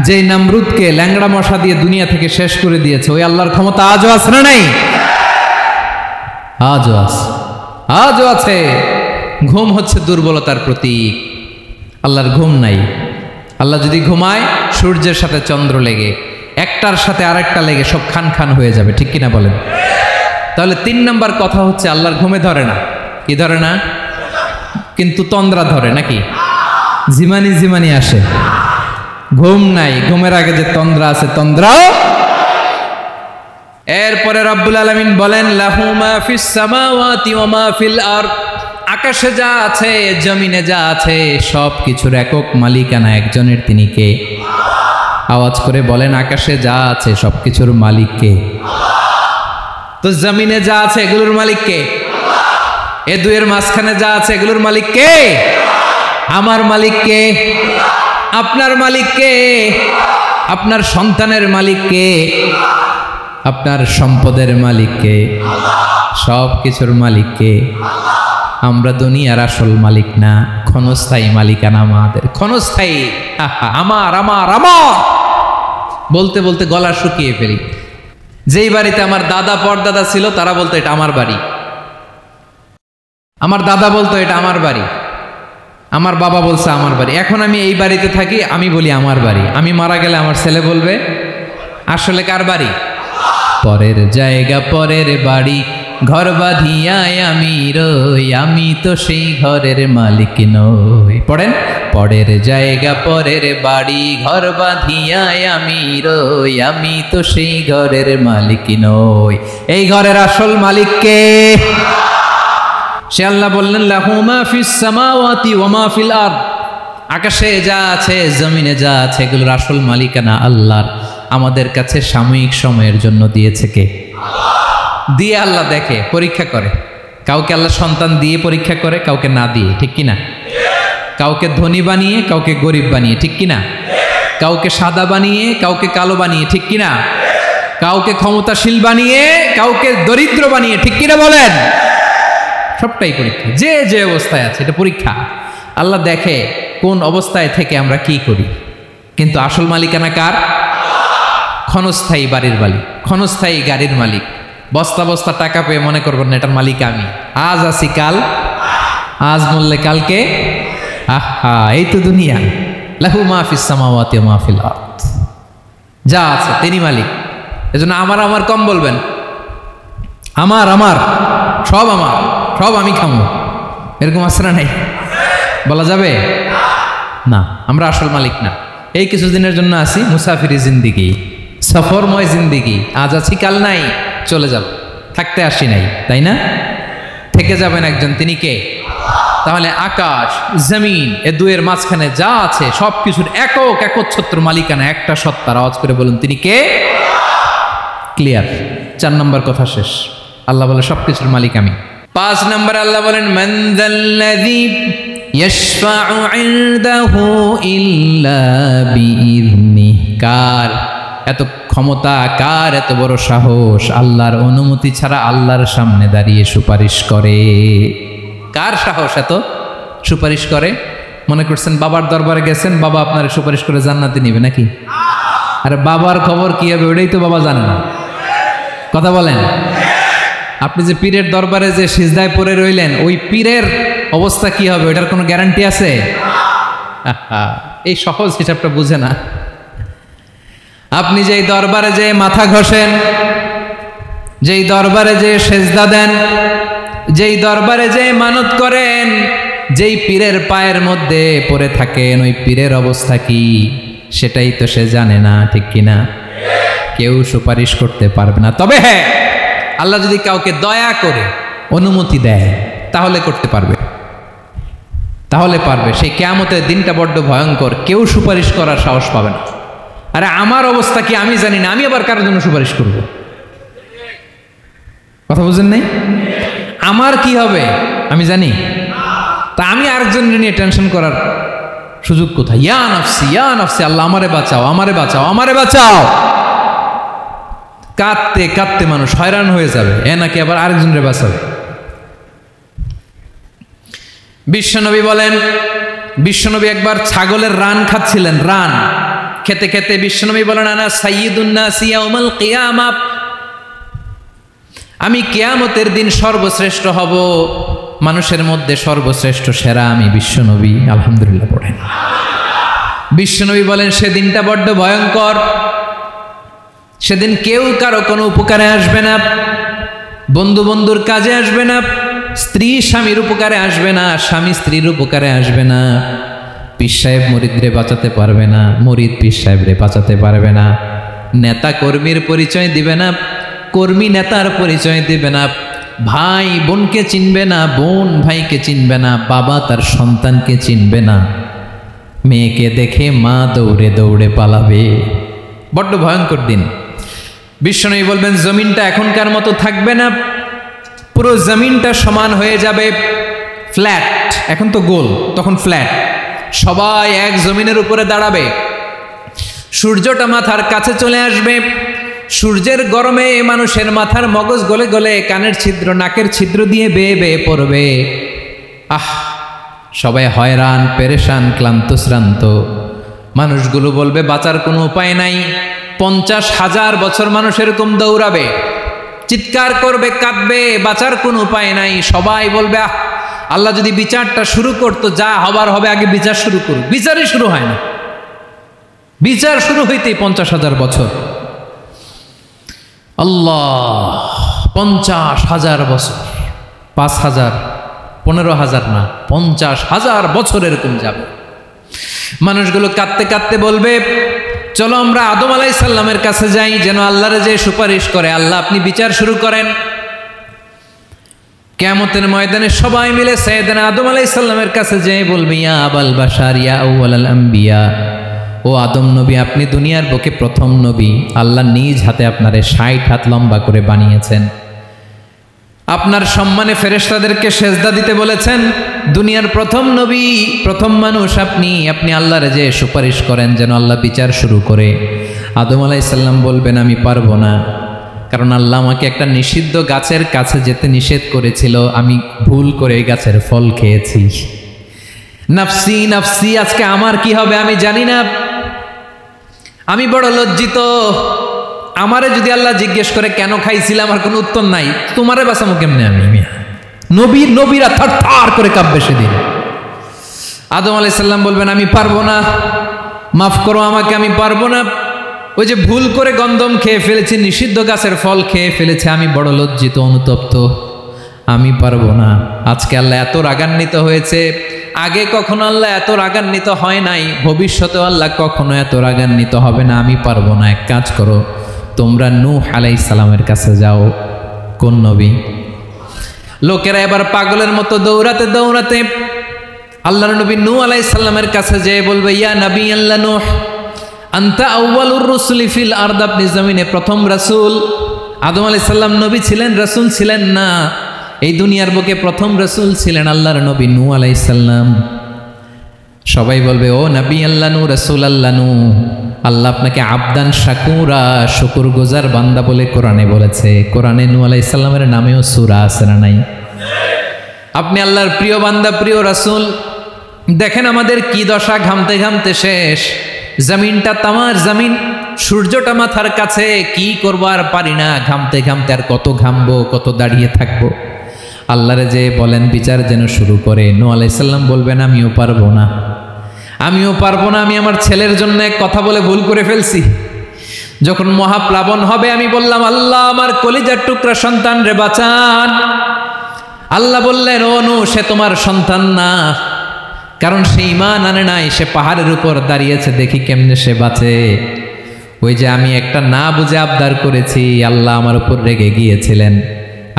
[SPEAKER 1] যেই নমরুদকে ল্যাংড়া মশা দিয়ে দুনিয়া থেকে শেষ করে দিয়েছে, ওই আল্লাহর ক্ষমতা আজও আছে না নাই? আজও আছে, আজও আছে। ঘুম হচ্ছে দুর্বলতার প্রতীক। আল্লাহর ঘুম নাই। আল্লাহ যদি ঘুমায়, সূর্যের সাথে চন্দ্র লেগে, একটার সাথে আরেকটা লেগে সব খান খান হয়ে যাবে, ঠিক কিনা বলেন? তাহলে 3 নম্বর কথা হচ্ছে আল্লাহর ঘুমে ধরে না। কি ধরে না? কিন্তু তন্দ্রা ধরে নাকি? জিমানি জিমানি আসে। ঘুম নাই, ঘুমের আগে যে তন্দ্রা আছে, তন্দ্রাও। এরপরে রব্বুল আলামিন বলেন, লাহু মা ফিস সামাওয়াতি ওয়া মা ফিল আরদ, আকাশে যা আছে, জমিনে যা আছে, সব কিছুর একক মালিকানা একজনের। তিনি কে? আওয়াজ করে বলেন, আকাশে যা আছে সব কিছুর মালিক কে? তো জমিনে যা আছে এগুলোর মালিক কে? এ দুয়ের মাঝখানে যা আছে এগুলোর মালিক কে? আমার মালিক কে? আপনার মালিক কে? আপনার সন্তানের মালিক কে? আপনার সম্পদের মালিক কে? সব কিছুর মালিক কে? আমরা দুনিয়ার আসল মালিক না, ক্ষণস্থায়ী মালিকানা আমাদের। ক্ষণস্থায়ী। আমার আমার আমার বলতে বলতে গলা শুকিয়ে ফেলি। যেই বাড়িতে আমার দাদা পরদাদা ছিল, তারা বলতো এটা আমার বাড়ি। আমার দাদা বলতো এটা আমার বাড়ি, আমার বাবা বলছে আমার বাড়ি। এখন আমি এই বাড়িতে থাকি, আমি বলি আমার বাড়ি। আমি মারা গেলে আমার ছেলে বলবে আসলে কার বাড়ি? পরের জায়গা পরের বাড়ি, ঘর বাঁধিয়ায় আমি রই, আমি তো সেই ঘরের মালিক নই। পড়েন, পরের জায়গা পরের বাড়ি, ঘর বাঁধিয়ায় আমি রই, আমি তো সেই ঘরের মালিক নই। এই ঘরের আসল মালিক কে? সে আল্লাহ বললেন, লাহু মা ফিস সামাওয়াতি ওয়া মা ফিল আরদ, আকাশে যা আছে, জমিনে যা আছে, এগুলোর আসল মালিকানা আল্লাহর। আমাদের কাছে সাময়িক সময়ের জন্য দিয়েছে কে? দিয়ে আল্লাহ দেখে, পরীক্ষা করে। কাউকে আল্লাহ সন্তান দিয়ে পরীক্ষা করে, কাউকে না দিয়ে, ঠিক কিনা? কাউকে ধনী বানিয়ে, কাউকে গরিব বানিয়ে, ঠিক কিনা? কাউকে সাদা বানিয়ে, কাউকে কালো বানিয়ে, ঠিক কিনা? কাউকে ক্ষমতাশীল বানিয়ে, কাউকে দরিদ্র বানিয়ে, ঠিক কিনা বলেন? সবটাই পরীক্ষা। যে যে অবস্থায় আছে এটা পরীক্ষা। আল্লাহ দেখে কোন অবস্থায় থেকে আমরা কি করি। কিন্তু আসল মালিকানা কার? ক্ষণস্থায়ী বাড়ির মালিক, ক্ষণস্থায়ী গাড়ির মালিক। বস্তা বস্তা টাকা পেয়ে মনে করবেন না এটার মালিক আমি। আজ আছি কাল, আজ মরলে কালকে। আহা, এই তো দুনিয়া। লাহু মা ফিস সামাওয়াতি ওয়া মা ফিল আরদ, যা আছে তিনি মালিক। এজন্য আমার আমার কম বলবেন। আমার আমার সব আমার, সব আমি খামো, এরকম আসরা নাই? বলা যাবে না। আমরা আসল মালিক না। এই কিছুদিনের জন্য আছি, মুসাফিরি জিন্দিগি, সফরময় জিন্দিগি। আজ আছি কাল নাই, চলে যাব। থাকতে আসি নাই, তাই না? থেকে যাবেন একজন, তিনি কে? তাহলে আকাশ জমিন এ দুয়ের মাঝখানে যা আছে সব কিছুর একক একচ্ছত্র মালিকানা একটা সত্তার। আওয়াজ করে বলুন, তিনি কে? ক্লিয়ার। 4 নম্বর কথা শেষ। আল্লাহ বলে সবকিছুর মালিক আমি। 5 নম্বর আল্লাহ বলেন, মান যাল্লাযী ইয়াশফাউ ইনদাহু ইল্লা বিইযনিহি, কার এত ক্ষমতা, কার এত বড় সাহস আল্লাহর অনুমতি ছাড়া আল্লাহর সামনে দাঁড়িয়ে সুপারিশ করে? কার সাহস এত সুপারিশ করে? মনে করছেন বাবার দরবারে গেছেন, বাবা আপনার সুপারিশ করে জান্নাতে নিবে নাকি? আরে বাবার খবর কি হবে ওটাই তো বাবা জানে না। কথা বলেন। আপনি যে পীরের দরবারে যে সিজদায় পড়ে রইলেন, ওই পীরের অবস্থা কি হবে ওটার কোনো গ্যারান্টি আছে? এই সহজ হিসাবটা বুঝে না। আপনি যেই দরবারে যে মাথা ঘষেন, যেই দরবারে যে সেজদা দেন, যেই দরবারে যে মানত করেন, যেই পীরের পায়ের মধ্যে পড়ে থাকেন, ওই পীরের অবস্থা কি সেটাই তো সে জানে না, ঠিক কিনা? কেউ সুপারিশ করতে পারবে না। তবে হ্যাঁ, আল্লাহ যদি কাউকে দয়া করে অনুমতি দেয় তাহলে করতে পারবে, তাহলে পারবে। সেই কিয়ামতের দিনটা বড্ড ভয়ঙ্কর, কেউ সুপারিশ করার সাহস পাবে না। আরে আমার অবস্থা কি আমি জানি না, আমি আবার কারোর জন্য সুপারিশ করব? কথা বুঝেন নাই? আমার কি হবে আমি জানি, তা আমি আরেকজনের নিয়ে টেনশন করার সুযোগ কোথায়? ইয়া নাফসি, ইয়া নাফসি, আল্লাহ আমারে বাঁচাও, আমারে বাঁচাও, আমারে বাঁচাও। কাঁদতে কাঁদতে মানুষ হয়রান হয়ে যাবে, এ নাকি আবার আরেকজনের বাঁচাবে। বিশ্বনবী বলেন, বিশ্বনবী একবার ছাগলের রান খাচ্ছিলেন। রান খেতে খেতে বিশ্বনবী বলেন আনা সাইয়্যিদুন নাসি ইয়াউমাল কিয়ামাহ, আমি কিয়ামতের দিন সর্বশ্রেষ্ঠ হব, মানুষের মধ্যে সর্বশ্রেষ্ঠ সেরা আমি বিশ্বনবী। আলহামদুলিল্লাহ পড়েন। বিশ্বনবী বলেন সেদিনটা বড্ড ভয়ঙ্কর, সেদিন কেউ কারো কোনো উপকারে আসবে না, বন্ধু বন্ধুর কাজে আসবে না, স্ত্রী স্বামীর উপকারে আসবে না, স্বামী স্ত্রীর উপকারে আসবে না, পীর সাহেব মুরিদরে বাঁচাতে পারবে না, মুরিদ পীর সাহেবরে বাঁচাতে পারবে না, নেতা কর্মীর পরিচয় দিবে না, কর্মী নেতার পরিচয় দিবে না, ভাই বোনকে চিনবে না, বোন ভাইকে চিনবে না, বাবা তার সন্তানকে চিনবে না, মেয়েকে দেখে মা দৌড়ে দৌড়ে পালাবে। বড্ড ভয়ঙ্কর দিন। বিশ্বনবী বলবেন জমিনটা এখনকার মতো থাকবে না, পুরো জমিনটা সমান হয়ে যাবে, ফ্ল্যাট। এখন তো গোল, তখন ফ্ল্যাট। সবাই এক জমিনের উপরে দাঁড়াবে, সূর্যটা মাথার কাছে চলে আসবে, সূর্যের গরমে মানুষের মাথার মগজ গলে গলে কানের ছিদ্র নাকের ছিদ্র দিয়ে বেয়ে বেয়ে পড়বে। সবাই হয়রান, পেরেশান, ক্লান্ত শ্রান্ত। মানুষগুলো বলবে বাঁচার কোনো উপায় নাই। 50,000 বছর মানুষ এরকম দৌড়াবে, চিৎকার করবে, কাঁদবে, বাঁচার কোনো উপায় নাই। সবাই বলবে আল্লাহ যদি বিচারটা শুরু করতো, যা হবার হবে, আগে বিচার শুরু করুক। বিচারই শুরু হয় না, বিচার শুরু হইতেই 50,000 বছর। আল্লাহ, 50,000 বছর, 5,000, 15,000 না, 50,000 বছর এরকম যাবে। মানুষগুলো কাঁদতে কাঁদতে বলবে চলো আমরা আদম আলাইহিস সালামের কাছে যাই, যেন আল্লাহরে যে সুপারিশ করে, আল্লাহ আপনি বিচার শুরু করেন। কিয়ামতের ময়দানে সবাই মিলে সাইয়েদনা আদম আলাইহিস সালামের কাছে যেয়ে বলবে ইয়া আবাল বাশার ইয়া আউয়ালাল আম্বিয়া, ও আদম নবী আপনি দুনিয়ার বুকে প্রথম নবী, আল্লাহ নিজ হাতে আপনারে 60 হাত লম্বা করে বানিয়েছেন, আপনার সম্মানে ফেরেশতাদেরকে সেজদা দিতে বলেছেন, দুনিয়ার প্রথম নবী, প্রথম মানুষ আপনি, আপনি আল্লাহরে যে সুপারিশ করেন যেন আল্লাহ বিচার শুরু করে। আদম আলাইহিস সালাম বলবেন আমি পারবো না, কারণ আল্লাহ আমাকে একটা নিষিদ্ধ গাছের কাছে যেতে নিষেধ করেছিল, আমি ভুল করে এই গাছের ফল খেয়েছি। নাফসি নাফসি, আজকে আমার কি হবে আমি জানি না, আমি বড় লজ্জিত। আমারে যদি আল্লাহ জিজ্ঞেস করে কেন খাইছিলাম, আমার কোনো উত্তর নাই, তোমারে বাঁচামো কেমনে আমি? নবীরা থার থার করে কাঁপবে সেদিন। আদম আলাইহিস সালাম বলবেন আমি পারবো না, মাফ করো আমাকে, আমি পারবো না, ওই যে ভুল করে গন্ধম খেয়ে ফেলেছি, নিষিদ্ধ গাছের ফল খেয়ে ফেলেছে, আমি বড় লজ্জিত, অনুতপ্ত, আমি পারবো না। আজকে আল্লাহ এত রাগান্বিত হয়েছে, আগে কখনো আল্লাহ এত রাগান্বিত হয় নাই, ভবিষ্যতেও আল্লাহ কখনো এত রাগান্বিত হবে না, আমি পারবো না। এক কাজ করো, তোমরা নূহ আলাইহিস সালামের কাছে যাও। কোন নবী? লোকেরা এবার পাগলের মতো দৌড়াতে দৌড়াতে আল্লাহর নবী নূহ আলাইহিস সালামের কাছে যেয়ে বলবে ইয়া নবী আল্লাহ নূহ আনতা আউয়ালুর রুসুলি ফিল আরদ, আপনি জমিনে প্রথম রাসূল। আদম আলাইহিস সালাম নবী ছিলেন, রাসূল ছিলেন না, এই দুনিয়ার বুকে প্রথম রাসূল ছিলেন আল্লাহর নবী নূহ আলাইহিস সালাম। সবাই বলবে ও নবী আল্লাহ নূহ, রাসূল আল্লাহ নূহ, আল্লাহ আপনাকে আবদান শাকুরা, শুকুর গুজার বান্দা বলে কোরআনে বলেছে। কোরআনে নূহ আলাইহিস সালামের নামেও সূরা আছে না নাই? আপনি আল্লাহর প্রিয় বান্দা, প্রিয় রাসূল। দেখেন আমাদের কি দশা, ঘামতে ঘামতে শেষ, জমিনটা তামার জমিন, সূর্যটা মাথার কাছে, কি করবো আর পারি না, ঘামতে ঘামতে আর কত ঘামবো, কত দাঁড়িয়ে থাকবো। আল্লাহরে যে বলেন বিচার যেন শুরু করে। নূহ আলাইহিস সালাম বলবেন আমিও পারবো না, আমিও পারবো না, আমি আমার ছেলের জন্য এক কথা বলে ভুল করে ফেলছি। যখন মহাপ্লাবন হবে আমি বললাম আল্লাহ আমার কলিজার টুকরা সন্তান রে বাঁচান। আল্লাহ বললেন ও নূহ, সে তোমার সন্তান না, কারণ সে ঈমান আনে নাই, সে পাহাড়ের উপর দাঁড়িয়েছে, দেখি কেমনে সে বাঁচে। ওই যে আমি একটা না বুঝে আবদার করেছি, আল্লাহ আমার উপর রেগে গিয়েছিলেন।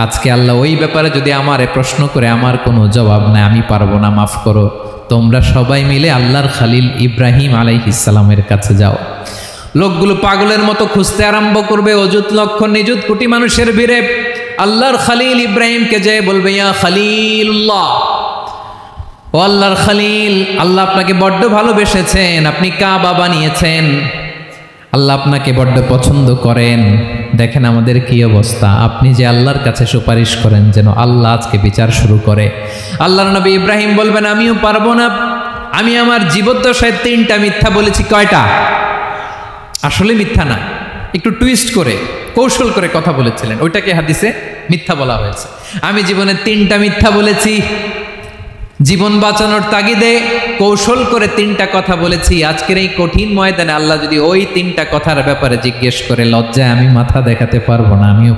[SPEAKER 1] আজকে আল্লাহ ওই ব্যাপারে যদি আমারে প্রশ্ন করে, আমার কোনো জবাব নাই, আমি পারবো না, মাফ করো। তোমরা সবাই মিলে আল্লাহর খালিল ইব্রাহিম আলাইহিস সালামের কাছে যাও। লোকগুলো পাগলের মতো খুঁজতে আরম্ভ করবে, অযুত লক্ষ নিযুত কোটি মানুষের ভিড়ে আল্লাহর খালিল ইব্রাহিমকে যেয়ে বলবে ইয়া খালিলুল্লাহ, ও আল্লাহর খালিল, আল্লাহ আপনাকে বড্ড ভালোবেসেছেন, আপনি কাবা বানিয়েছেন, আল্লাহ আপনাকে বড্ড পছন্দ করেন। দেখেন আমাদের কি অবস্থা, আপনি যে আল্লাহর কাছে সুপারিশ করেন যেন আল্লাহ আজকে বিচার শুরু করে। আল্লাহর নবী ইব্রাহিম বলবেন আমিও পারবো না, আমি আমার জীবদ্দশায় 3টা মিথ্যা বলেছি। কয়টা? আসলে মিথ্যা না, একটু টুইস্ট করে কৌশল করে কথা বলেছিলেন, ওইটাকে হাদিসে মিথ্যা বলা হয়েছে। আমি জীবনে 3টা মিথ্যা বলেছি, জীবন বাঁচানোর তাগিদে কৌশল করে 3টা কথা বলেছি। আজকের এই কঠিন ময়দানে আল্লাহ যদি ওই 3টা কথার ব্যাপারে জিজ্ঞেস করে, লজ্জায় আমি মাথা দেখাতে পারবো না, আমিও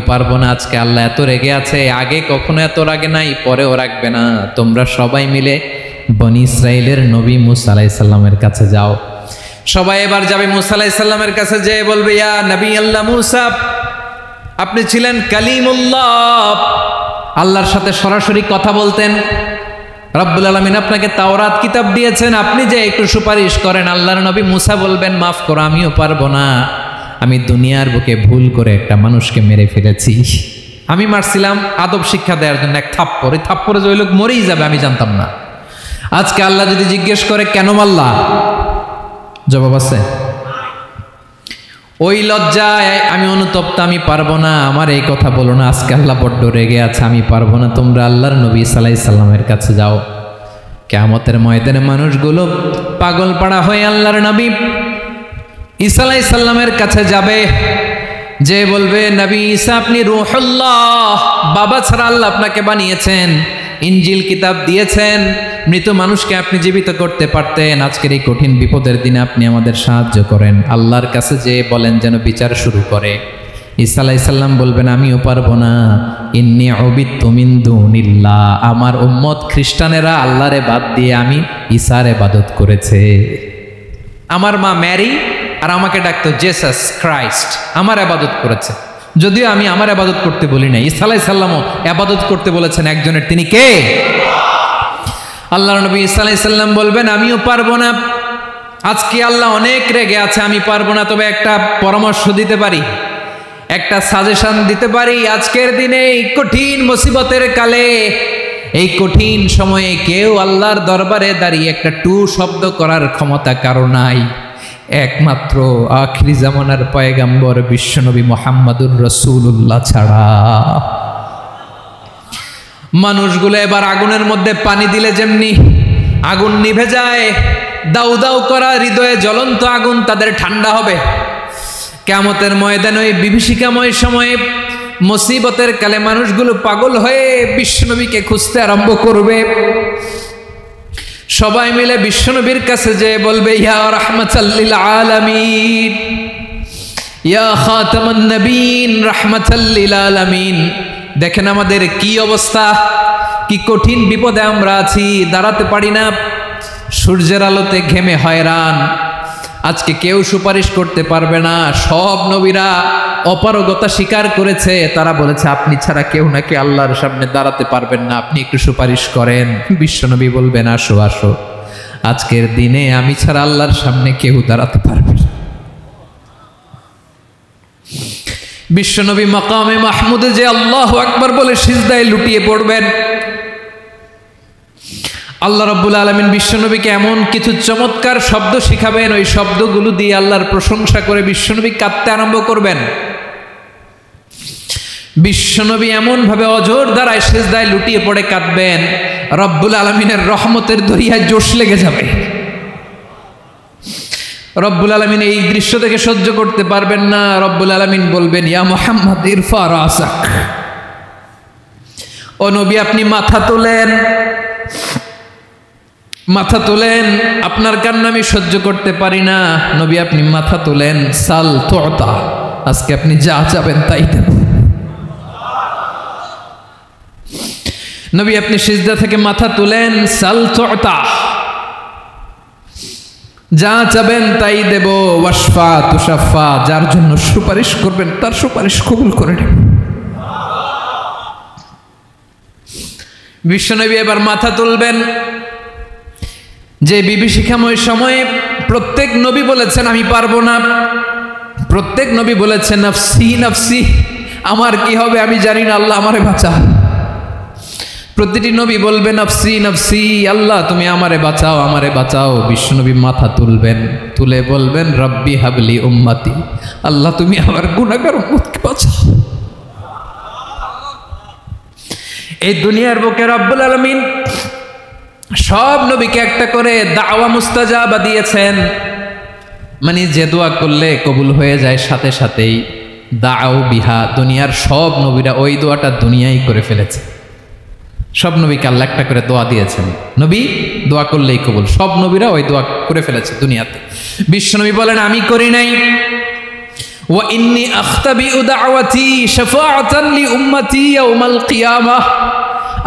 [SPEAKER 1] পারবো না। আজকে আল্লাহ এত রেগে আছে, আগে কখনো এত রাগে নাই, পরেও রাখবে না। তোমরা সবাই মিলে বনি ইসরাইলের নবী মুসা আলাইহিস সালামের কাছে যাও। সবাই এবার যাবে মুসা আলাইহিস সালামের কাছে, যেয়ে বলবে, ইয়া নবী আল্লাহ মুসা, আপনি ছিলেন কালিমুল্লাহ, আল্লাহর সাথে সরাসরি কথা বলতেন। রব্বুল আলামিন আপনাকে তাওরাত কিতাব দিয়েছেন, আপনি যে একটু সুপারিশ করেন। আল্লাহর নবী মুসা বলবেন, মাফ করো, আমিও পারবো না। আমি দুনিয়ার বুকে ভুল করে একটা মানুষকে মেরে ফেলেছি। আমি মারছিলাম আদব শিক্ষা দেওয়ার জন্য, এক থাপ্পড়, এই থাপ্পড়ে যে ওই লোক মরেই যাবে আমি জানতাম না। আজকে আল্লাহ যদি জিজ্ঞেস করে কেন মারলা, জবাব আছে? ওই লজ্জায় আমি অনুতপ্ত, আমি পারবো না, আমার এই কথা বলো না। আজকে আল্লাহ বড্ড রেগে আছে, আমি পারবো না। তোমরা আল্লাহর নবী ঈসা আলাইহিস সালামের কাছে যাও। কিয়ামতের ময়দানে মানুষগুলো পাগল পাড়া হয়ে আল্লাহর নবী ঈসা আলাইহিস সালামের কাছে যাবে, যে বলবে, নবী ঈসা আপনি রূহুল্লাহ, বাবা ছাড়া আল্লাহ আপনাকে বানিয়েছেন, ইনজিল কিতাব দিয়েছেন, মৃত মানুষকে আপনি জীবিত করতে পারতেন। আজকের এই কঠিন বিপদের দিনে আপনি আমাদের সাহায্য করেন। আল্লাহর কাছে যে বলেন যেন বিচার শুরু করে। ঈসা আলাইহিস সালাম বলবেন, আমিও পারবো না। ইন্নী উবিদতু মিন দুনিল্লাহ, আমার উম্মত খ্রিস্টানেরা আল্লাহরে বাদ দিয়ে আমি ঈসার ইবাদত করেছে। আমার মা ম্যারি আর আমাকে ডাকতো জেসাস ক্রাইস্ট, আমার ইবাদত করেছে। যদিও আমি আমার ইবাদত করতে বলি না, ঈসা আলাইহিস সালামও ইবাদত করতে বলেছেন একজনের, তিনি কে? আল্লাহর নবী ঈসা আলাইহিস সালাম বলবেন, আমিও পারবো না। আজকে আল্লাহ অনেক রেগে আছে, আমি পারবো না। তবে একটা পরামর্শ দিতে পারি, একটা সাজেশন দিতে পারি। আজকের দিনে এই কঠিন মুসিবতের কালে, এই কঠিন সময়ে কেউ আল্লাহর দরবারে দাঁড়িয়ে একটা টু শব্দ করার ক্ষমতা কারো নাই, একমাত্র আখিরি জামানার পয়গাম্বর বিশ্বনবী মুহাম্মদুর রাসূলুল্লাহ ছাড়া। মানুষগুলো এবার আগুনের মধ্যে পানি দিলে যেমনি আগুন নিভে যায়, দাউ দাউ করা হৃদয়ে জ্বলন্ত আগুন তাদের ঠান্ডা হবে। কিয়ামতের ময়দানে ওই বিভীষিকাময় সময়ে, মুসিবতের কালে মানুষগুলো পাগল হয়ে বিশ্বনবীকে খুঁজতে আরম্ভ করবে। সবাই মিলে বিশ্বনবীর কাছে যে বলবে, ইয়া রাহমাতাল লিল আলামিন, ইয়া খাতামান নবীন, রাহমাতাল লিল আলামিন। দেখেন আমাদের কি অবস্থা, কি কঠিন বিপদে আমরা আছি, দাঁড়াতে পারি না, সূর্যের আলোতে ঘেমে হয়রান। আজকে কেউ সুপারিশ করতে পারবে না। সব নবীরা অপারগতা স্বীকার করেছে, তারা বলেছে আপনি ছাড়া কেউ নাকি আল্লাহর সামনে দাঁড়াতে পারবেন না, আপনি একটু সুপারিশ করেন। বিশ্বনবী বলবেন, আসো আসো, আজকের দিনে আমি ছাড়া আল্লাহর সামনে কেউ দাঁড়াতে পারবে না। বিশ্বনবী মাকামে মাহমুদে যে আল্লাহু আকবার বলে সিজদায় লুটিয়ে পড়বেন। আল্লাহ রাব্বুল আলামিন বিশ্বনবীকে এমন কিছু চমৎকার শব্দ শিখাবেন, ওই শব্দগুলো দিয়ে আল্লাহর প্রশংসা করে বিশ্বনবী কাঁদতে আরম্ভ করবেন। বিশ্বনবী এমন ভাবে অজর দ্বারায় সিজদায় লুটিয়ে পড়ে কাঁদবেন, রব্বুল আলামিনের রহমতের দরিয়ায় জোশ লেগে যাবে। রব্বুল আলামিন এই দৃশ্য থেকে সহ্য করতে পারবেন না। রব্বুল আলামিন বলবেন, ইয়া মুহাম্মদ ইরফা রাসাক, ও নবী আপনি মাথা তোলেন, মাথা তোলেন, আপনার কান্না আমি সহ্য করতে পারি না। নবী আপনি মাথা তোলেন, সাল তুতা, আজকে আপনি যা চাবেন তাই দেব। নবী আপনি সিজদা থেকে মাথা তুলেন, সাল তুতা, যা চাবেন তাই দেব। ওয়াশফা তুশাফা, যার জন্য সুপারিশ করবেন তার সুপারিশ কবুল করে নেব। বিশ্বনবী এবার মাথা তুলবেন। যে বিভীষিকাময় সময়ে প্রত্যেক নবী বলেছেন আমি পারবো না, প্রত্যেক নবী বলেছেন নফসি নফসি, আমার কি হবে আমি জানি না, আল্লাহ আমারে বাঁচা। প্রতিটি নবী বলবেন নফসি নফসি, আল্লাহ তুমি আমারে বাঁচাও, আমারে বাঁচাও। বিশ্বনবী মাথা তুলবেন, তুলে বলবেন রব্বি হাবলি উম্মতি, আল্লাহ তুমি আমার গুনাহগার উম্মতকে বাঁচাও। এই দুনিয়ার বুকে রব্বুল আলামিন সব নবীকে একটা করে দাওয়া মুস্তাজাবা দিয়েছেন। মানে যে দোয়া করলে কবুল হয়ে যায় সাথে সাথেই, দাও বিহা, দুনিয়ার সব নবীরা ওই দোয়াটা দুনিয়ায় করে ফেলেছে। সব নবীকে আল্লাহ একটা করে দোয়া দিয়েছেন, নবী দোয়া করলেই কবুল, সব নবীরা ওই দোয়া করে ফেলেছে দুনিয়াতে। বিশ্বনবী বলেন আমি করি নাই। ওয়া ইন্নী আখতাবিউ দাওয়াতি শাফাআতান লি উম্মতি ইয়াউমাল কিয়ামাহ,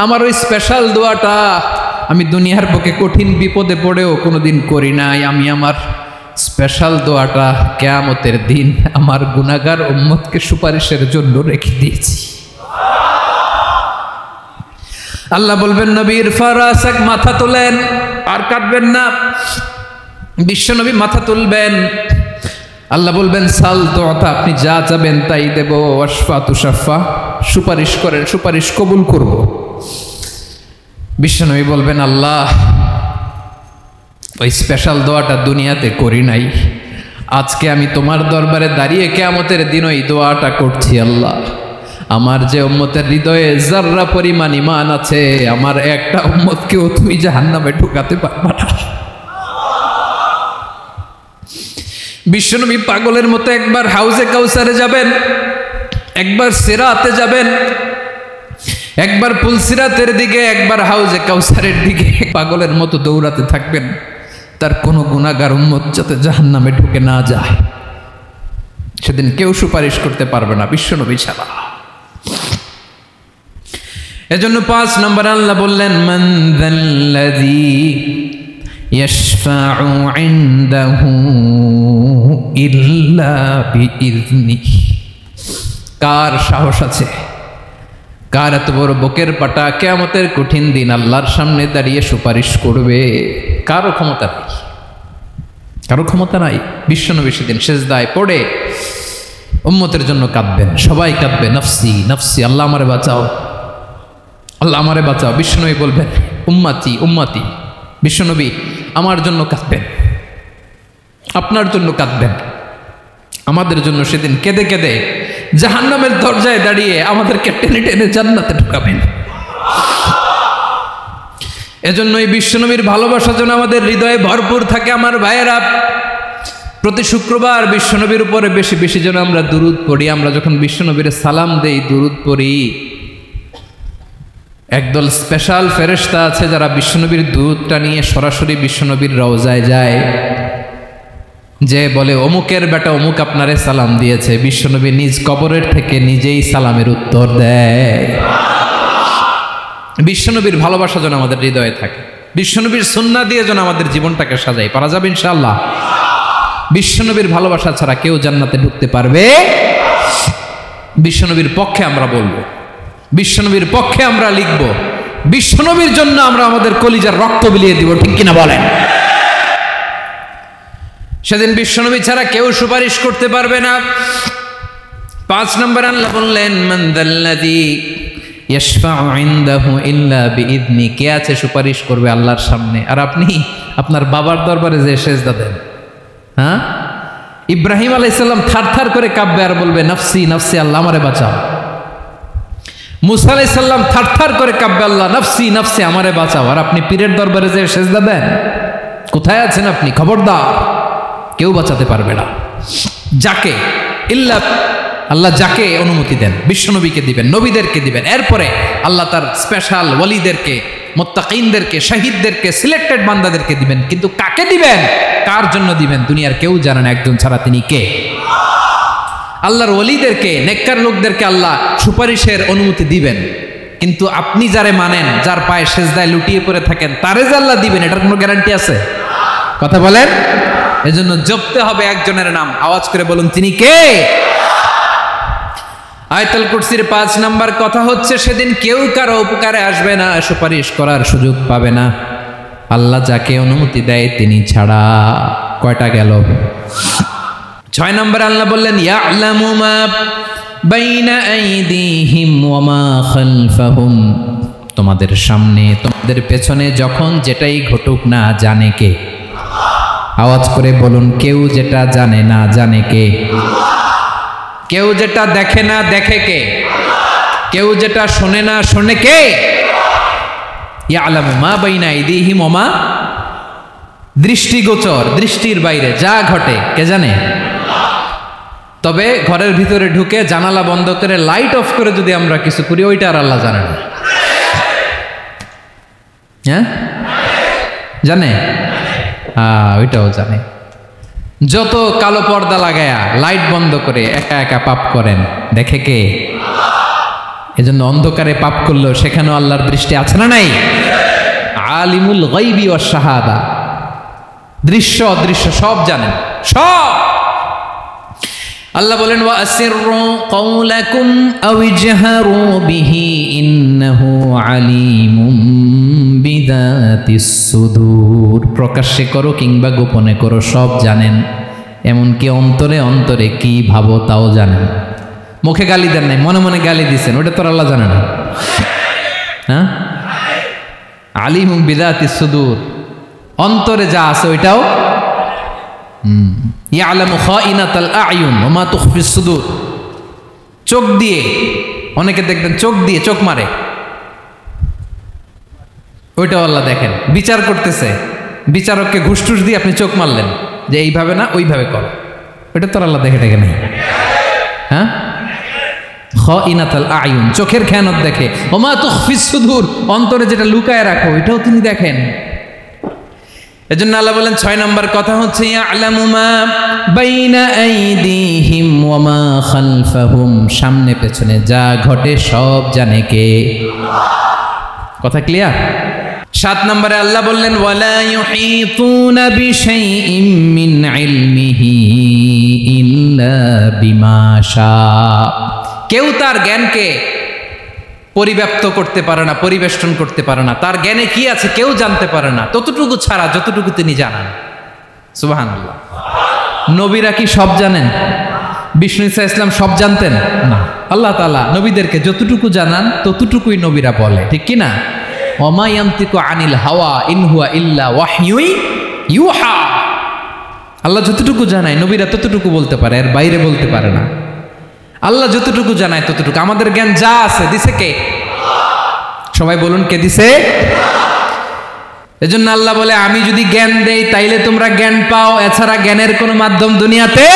[SPEAKER 1] আমার ওই স্পেশাল দোয়াটা আমি দুনিয়ার বুকে কঠিন বিপদে পড়েও কোনোদিন করি নাই। আমি আমার স্পেশাল দোয়াটা কিয়ামতের দিন আমার গুনাহগার উম্মতকে সুপারিশের জন্য রেখে দিয়েছি। আল্লাহ বলবেন নবীর ফারাসাক, মাথা তোলেন, আর কাটবেন না। বিশ্বনবী মাথা তুলবেন, আল্লাহ বলবেন সাল তোতা, আপনি যা চাবেন তাই দেব। ওয়াশফা তুশাফা, সুপারিশ করেন, সুপারিশ কবুল করব। বিশ্বনবী বলবেন আল্লাহ ওই স্পেশাল দোয়াটা দুনিয়াতে করি নাই, আজকে আমি তোমার দরবারে দাঁড়িয়ে কিয়ামতের দিন ওই দোয়াটা করছি। আল্লাহ আমার যে উম্মতের হৃদয়ে যাররা পরিমাণ ঈমান আছে, আমার একটা উম্মতকেও তুমি জাহান্নামে ঢোকাতে পারবা না। বিশ্বনবী পাগলের মতো একবার হাউজে কাউসারে যাবেন, একবার সিরাতে যাবেন, একবার পুলসিরাতের দিকে, একবার হাউজে কাউসারের দিকে পাগলের মতো দৌড়াতে থাকবেন, তার কোনো গুনাহগার উম্মত যাতে জাহান্নামে ঢুকে না যায়। সেদিন কেউ সুপারিশ করতে পারবে না বিশ্বনবী ছাড়া। এজন্য 5 নম্বর আল্লাহ বললেন মান যাল্লাযী ইয়াশফাউ ইনদাহু ইল্লা বিইযনিহি, কার সাহস আছে, কার এত বড় বুকের পাটা কিয়ামতের কঠিন দিন আল্লাহর সামনে দাঁড়িয়ে সুপারিশ করবে? কারো ক্ষমতা নেই, কারো ক্ষমতা নাই। বিশ্বনবী সেদিন সেজদায় পড়ে উম্মতের জন্য কাঁদবেন, সবাই কাঁদবে, নফসি নফসি, আল্লাহ আমারে বাঁচাও, আল্লাহ আমারে বাঁচাও। বিশ্বনবী বলবেন উম্মতি উম্মতি, বিশ্বনবী আমার জন্য কাঁদবেন, আপনার জন্য কাঁদবেন, আমাদের জন্য সেদিন কেঁদে কেঁদে জাহান্নামের দরজায় দাঁড়িয়ে আমাদেরকে টেনে টেনে জান্নাতে ঢুকাবেন। এজন্যই বিশ্বনবীর ভালোবাসা যেন আমাদের হৃদয়ে ভরপুর থাকে। আমার ভাইয়েরা, প্রতি শুক্রবার বিশ্বনবীর উপরে বেশি বেশি যেন আমরা দুরূদ পড়ি। আমরা যখন বিশ্বনবীর সালাম দেই, দুরূদ পড়ি, একদল স্পেশাল ফেরেশতা আছে যারা বিশ্বনবীর দুরূদটা নিয়ে সরাসরি বিশ্বনবীর রওজায় যায়, যে বলে অমুকের বেটা অমুক আপনারে সালাম দিয়েছে। বিশ্বনবী নিজ কবরের থেকে নিজেই সালামের উত্তর দেয়। বিশ্বনবীর ভালোবাসা যেন আমাদের হৃদয়ে থাকে, বিশ্বনবীর সুন্নাহ দিয়ে যেন আমাদের জীবনটাকে সাজাই। পারা যাবে ইনশাআল্লাহ? বিশ্বনবীর ভালোবাসা ছাড়া কেউ জান্নাতে ঢুকতে পারবে? বিশ্বনবীর পক্ষে আমরা বলবো, বিশ্বনবীর পক্ষে আমরা লিখব, বিশ্বনবীর জন্য আমরা আমাদের কলিজার রক্ত বিলিয়ে দিব, ঠিক কিনা বলেন? সেদিন বিশ্বনবী ছাড়া কেউ সুপারিশ করতে পারবে না। 5 নম্বর আল্লাহ বললেন মান যাল্লাযী ইয়াশফাউ ইনদাহু ইল্লা বিইযনি, কে আছে সুপারিশ করবে আল্লাহর সামনে? আর আপনি আপনার বাবার দরবারে যে সেজদা দেন, হ্যাঁ, ইব্রাহিম আলাইহিস সালাম থারথার করে কাঁপবে আর বলবে নফসি নফসি, আল্লাহ আমারে বাঁচাও। মুসা আলাইহিস সালাম থারথার করে কাঁপবে, আল্লাহ নফসি নফসি, আমারে বাঁচাও। আর আপনি পীরের দরবারে যে সেজদা দেন, কোথায় আছেন আপনি? খবরদার, কেউ বাঁচাতে পারবে না। যাকে ইল্লা, আল্লাহ যাকে অনুমতি দেন বিশ্বনবীকে দিবেন, নবীদেরকে দিবেন, এরপরে আল্লাহ তার স্পেশাল ওয়ালিদেরকে, মুত্তাকিনদেরকে, শহীদদেরকে, সিলেক্টেড বান্দাদেরকে দিবেন। কিন্তু কাকে দিবেন, কার জন্য দিবেন, দুনিয়ার কেউ জানে না, একজন ছাড়া, তিনি কে? আল্লাহর ওয়ালিদেরকে, নেককার লোকদেরকে আল্লাহ সুপারিশের অনুমতি দিবেন। কিন্তু আপনি যারে মানেন, যার পায়ে সেজদায় লুটিয়ে পড়ে থাকেন, তারে যে আল্লাহ দিবেন, এটার কোনো গ্যারান্টি আছে? কথা বলেন। এজন্য জপতে হবে একজনের নাম, আওয়াজ করে বলুন তিনি কে? আয়াতুল কুরসির 5 নাম্বার কথা হচ্ছে সেদিন কেউ কারো উপকারে আসবে না, সুপারিশ করার সুযোগ পাবে না, আল্লাহ যাকে অনুমতি দেয় তিনি ছাড়া। কয়টা গেল? 6 নাম্বার আল্লাহ বললেন ইয়ালামু মা বাইনা আইদিহিম ওয়া মা খালফাহুম, তোমাদের সামনে তোমাদের পেছনে যখন যেটাই ঘটুক না জানে কে? আওয়াজ করে বলুন, কেউ যেটা জানে না জানে কে? কেউ যেটা দেখে না দেখে কে? কেউ যেটা শোনে না শোনে কে? ইয়ালামু মা বাইনা আইদিহিম ওয়া মা, দৃষ্টিগোচর, দৃষ্টির বাইরে যা ঘটে কে জানে? তবে ঘরের ভিতরে ঢুকে জানালা বন্ধ করে লাইট অফ করে যদি আমরা কিছু করি, ওইটা আর আল্লাহ জানে না। হ্যাঁ, জানে? ওইটাও জানে। যত কালো পর্দা লাগায়া লাইট বন্ধ করে একা একা পাপ করেন, দেখে কে? এজন্য অন্ধকারে পাপ করলেও সেখানেও আল্লাহর দৃষ্টি আছে না নাই? আলিমুল গায়বি ওয়াশ শাহাদা, দৃশ্য অদৃশ্য সব জানেন, সব। আল্লাহ বলেন ওয়া আসিররু কাওলাকুম আও ইজহারু বিহি ইন্নাহু আলিমুম বিযাতিস সুদূর। প্রকাশ্যে করো কিংবা গোপনে করো, সব জানেন। এমনকি অন্তরে অন্তরে কি ভাবো তাও জানেন। মুখে গালি দেন নাই, মনে মনে গালি দিছেন, ওটা তো আল্লাহ জানে না? হ্যাঁ, আলিমুম বিযাতিস সুদূর, অন্তরে যা আছে ওইটাও। ইয়ালামু খাইনাতাল আয়ুন ওয়া মা তুখফিস সুদূর। চোখ দিয়ে, অনেকে দেখবেন চোখ দিয়ে চোখ মারে, ওইটাও আল্লাহ দেখেন। বিচার করতেছে, বিচারককে ঘুষ টুস দিয়ে আপনি চোখ মারলেন যে এইভাবে না ওইভাবে করো, ওইটা তো আল্লাহ দেখে দেখে নাই? হ্যাঁ, খাইনাতাল আয়ুন, চোখের খেয়ানত দেখে। ওয়া মা তুখফিস সুদূর, অন্তরে যেটা লুকায় রাখো এটাও তিনি দেখেন। এজন্য আল্লাহ বলেন 6 নম্বর কথা হচ্ছে ইয়ালামু মা বাইনা আইদিহিম ওয়া মা খালফাহুম, সামনে পেছনে যা ঘটে সব জানে কে? কথা ক্লিয়ার? 7 নম্বরে আল্লাহ বললেন ওয়ালা ইউহিতুনা বিশাইইম মিন ইলমিহি ইল্লা বিমা শা। কেউ তার জ্ঞানকে পরিব্যাপ্ত করতে পারে না, পরিবেষ্টন করতে পারে না। তার জ্ঞানে কি আছে কেউ জানতে পারে না, ততটুকু ছাড়া যতটুকু তিনি জানান। সুবহানাল্লাহ। নবীরা কি সব জানেন? বিষ্ণু ঈসা ইসলাম সব জানতেন না। আল্লাহ তাআলা নবীদেরকে যতটুকু জানান ততটুকুই নবীরা বলে, ঠিক কি না? ওমা ইয়ানতিকু আনিল হাওয়া ইন হুয়া ইল্লা ওয়াহয়ুই ইউহা। আল্লাহ যতটুকু জানায় নবীরা ততটুকু বলতে পারে, এর বাইরে বলতে পারে না। আল্লাহ যতটুকু জানায় ততটুকু। আমাদের জ্ঞান যা আছে দিছে কে? সবাই বলুন, কে দিছে? এজন্য আল্লাহ বলে আমি যদি জ্ঞান দেই তাইলে তোমরা জ্ঞান পাও, এছাড়া জ্ঞানের কোনো মাধ্যম দুনিয়াতে।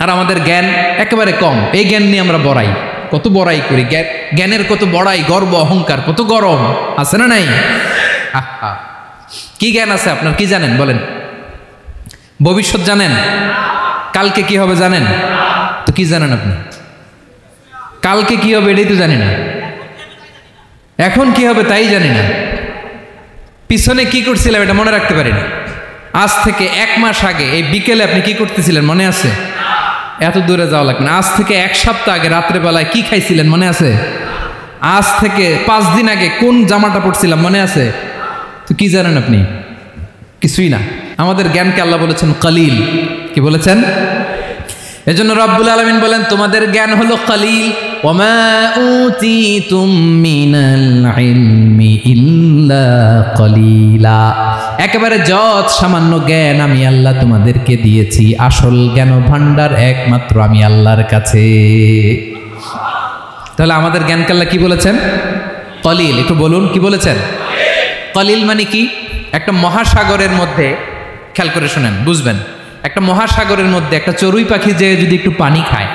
[SPEAKER 1] আর আমাদের জ্ঞান একেবারে কম, এই জ্ঞান নিয়ে আমরা বড়াই, কত বড়াই করি, জ্ঞানের কত বড়াই, গর্ব অহংকার, কত গরম আছে না নাই? কি জ্ঞান আছে আপনার? কি জানেন বলেন? ভবিষ্যৎ জানেন? কালকে কি হবে জানেন? তো কি জানেন আপনি? কালকে কি হবে এটাই তো জানি না, এখন কি হবে তাই জানি না, পিছনে কি করছিলাম এটা মনে রাখতে পারি না। আজ থেকে 1 মাস আগে এই বিকেলে আপনি কি করতেছিলেন মনে আছে? এত দূরে যাওয়া লাগবে না। আজ থেকে 1 সপ্তাহ আগে রাত্রেবেলায় কি খাইছিলেন মনে আছে? আজ থেকে 5 দিন আগে কোন জামাটা পড়ছিলাম মনে আছে? তো কি জানেন আপনি? কিছুই না। আমাদের জ্ঞানকে আল্লাহ বলেছেন কলিল। কি বলেছেন? এজন্য রব্বুল আলামিন বলেন তোমাদের জ্ঞান হলো কলিল। ওমা উতিতুম মিনাল ইলমি ইল্লা কলিলা। একেবারে যত সামান্য জ্ঞান আমি আল্লাহ তোমাদেরকে দিয়েছি, আসল জ্ঞান ভান্ডার একমাত্র আমি আল্লাহর কাছে। তাহলে আমাদের জ্ঞানকে আল্লাহ কি বলেছেন? কলিল। একটু বলুন কি বলেছেন? কলিল মানে কি? একটা মহাসাগরের মধ্যে, খেয়াল করে শুনেন বুঝবেন, একটা মহাসাগরের মধ্যে একটা চড়ুই পাখি যে যদি একটু পানি খায়,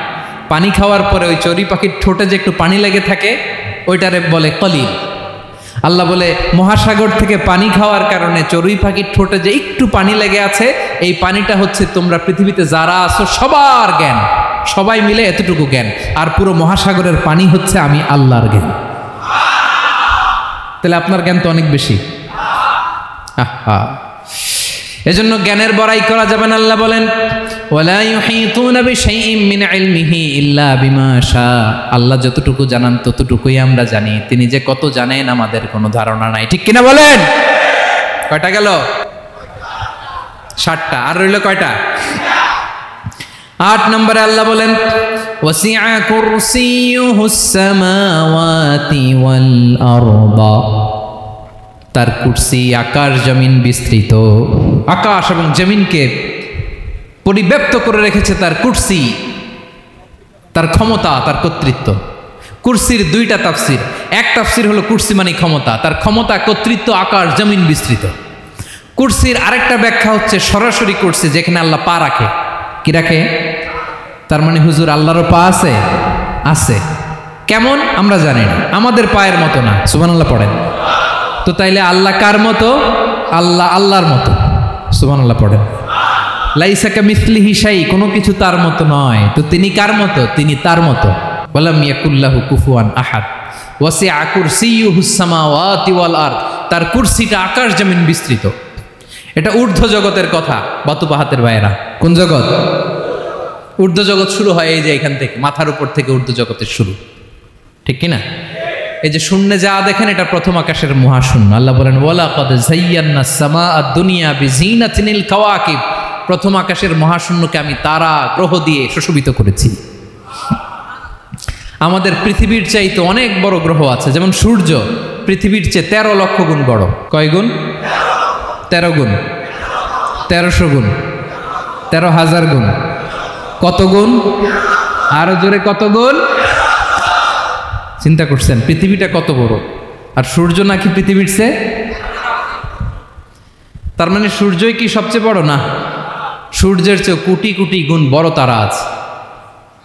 [SPEAKER 1] পানি খাওয়ার পরে ওই চড়ুই পাখির ঠোঁটে যে একটু পানি লেগে থাকে ওইটারে বলে কলিল। আল্লাহ বলে মহাসাগর থেকে পানি খাওয়ার কারণে চড়ুই পাখির ঠোঁটে যে একটু পানি লেগে আছে, এই পানিটা হচ্ছে তোমরা পৃথিবীতে যারা আছো সবার জ্ঞান, সবাই মিলে এতটুকু জ্ঞান, আর পুরো মহাসাগরের পানি হচ্ছে আমি আল্লাহর জ্ঞান। তাহলে আপনার জ্ঞান তো অনেক বেশি। এজন্য জ্ঞানের বড়াই করা যাবে না। আল্লাহ বলেন ওয়ালা ইউহিতুনা বিশাইইম মিন ইলমিহি ইল্লা বিমা শা। আল্লাহ যতটুকু জানান ততটুকুই আমরা জানি, তিনি যে কত জানেন আমাদের কোনো ধারণা নাই, ঠিক কিনা বলেন? কয়টা গেল? 7টা। আর রইল কয়টা? 8 নম্বরে আল্লাহ বলেন ওয়াসিআ কুরসিয়ুহুস সামাওয়াতি ওয়াল আরদা। তার কুরসি আকাশ জমিন বিস্তৃত, আকাশ এবং জমিনকে পরিব্যাপ্ত করে রেখেছে তার কুরসি, তার ক্ষমতা, তার কর্তৃত্ব। কুরসির 2টা তাফসির। এক তাফসির হলো কুরসি মানে ক্ষমতা, তার ক্ষমতা, কর্তৃত্ব, আকাশ জমিন বিস্তৃত। কুরসির আরেকটা ব্যাখ্যা হচ্ছে সরাসরি কুরসি, যেখানে আল্লাহ পা রাখে। কি রাখে? তার মানে হুজুর আল্লাহরও পা আছে? আছে। কেমন আমরা জানি না, আমাদের পায়ের মতো না। সুবহানাল্লাহ পড়েন তো। তাইলে আল্লাহ কার মতো? আল্লাহ আল্লাহর মতো। সুবহানাল্লাহ পড়েন। লাইসা কামিসলিহি শাই, কোনো কিছু তার মতো নয়। তো তিনি কার মতো? তিনি তার মতো। ওয়ালাম ইয়াকুল্লাহু কুফুয়ান আহাদ ওয়াসিআ কুরসিয়ুহুস সামাওয়াতি ওয়াল আরদ। তার কুরসিটা আকাশ জমিন বিস্তৃত। এটা ঊর্ধ্ব জগতের কথা বাতুপাহাতের ভাইয়েরা। কোন জগৎ? ঊর্ধ্ব জগৎ শুরু হয় এই যে এখান থেকে, মাথার উপর থেকে ঊর্ধ্ব জগতের শুরু, ঠিক কিনা? এই যে শূন্যে যা দেখেন এটা প্রথম আকাশের মহাশূন্য। আল্লাহ বলেন ওয়ালাকাদ যায়্যানাস সামাআদ দুনিয়া বিজিনাতিল কাওয়াকিব। প্রথম আকাশের মহাশূন্যকে আমি তারা গ্রহ দিয়ে সুশোভিত করেছি। আমাদের পৃথিবীর চাইতে অনেক বড় গ্রহ আছে, যেমন সূর্য পৃথিবীর চেয়ে 13 লক্ষ গুণ বড়। কয় গুণ? 13 গুণ, 1300 গুণ, 13,000 গুণ। কত গুণ? আরো জোরে কত গুণ? চিন্তা করছেন পৃথিবীটা কত বড়, আর সূর্য নাকি পৃথিবীর চেয়ে? তার মানে সূর্যই কি সবচেয়ে বড়? না, সূর্যের চেয়ে কোটি কোটি গুণ বড় তারা আছে।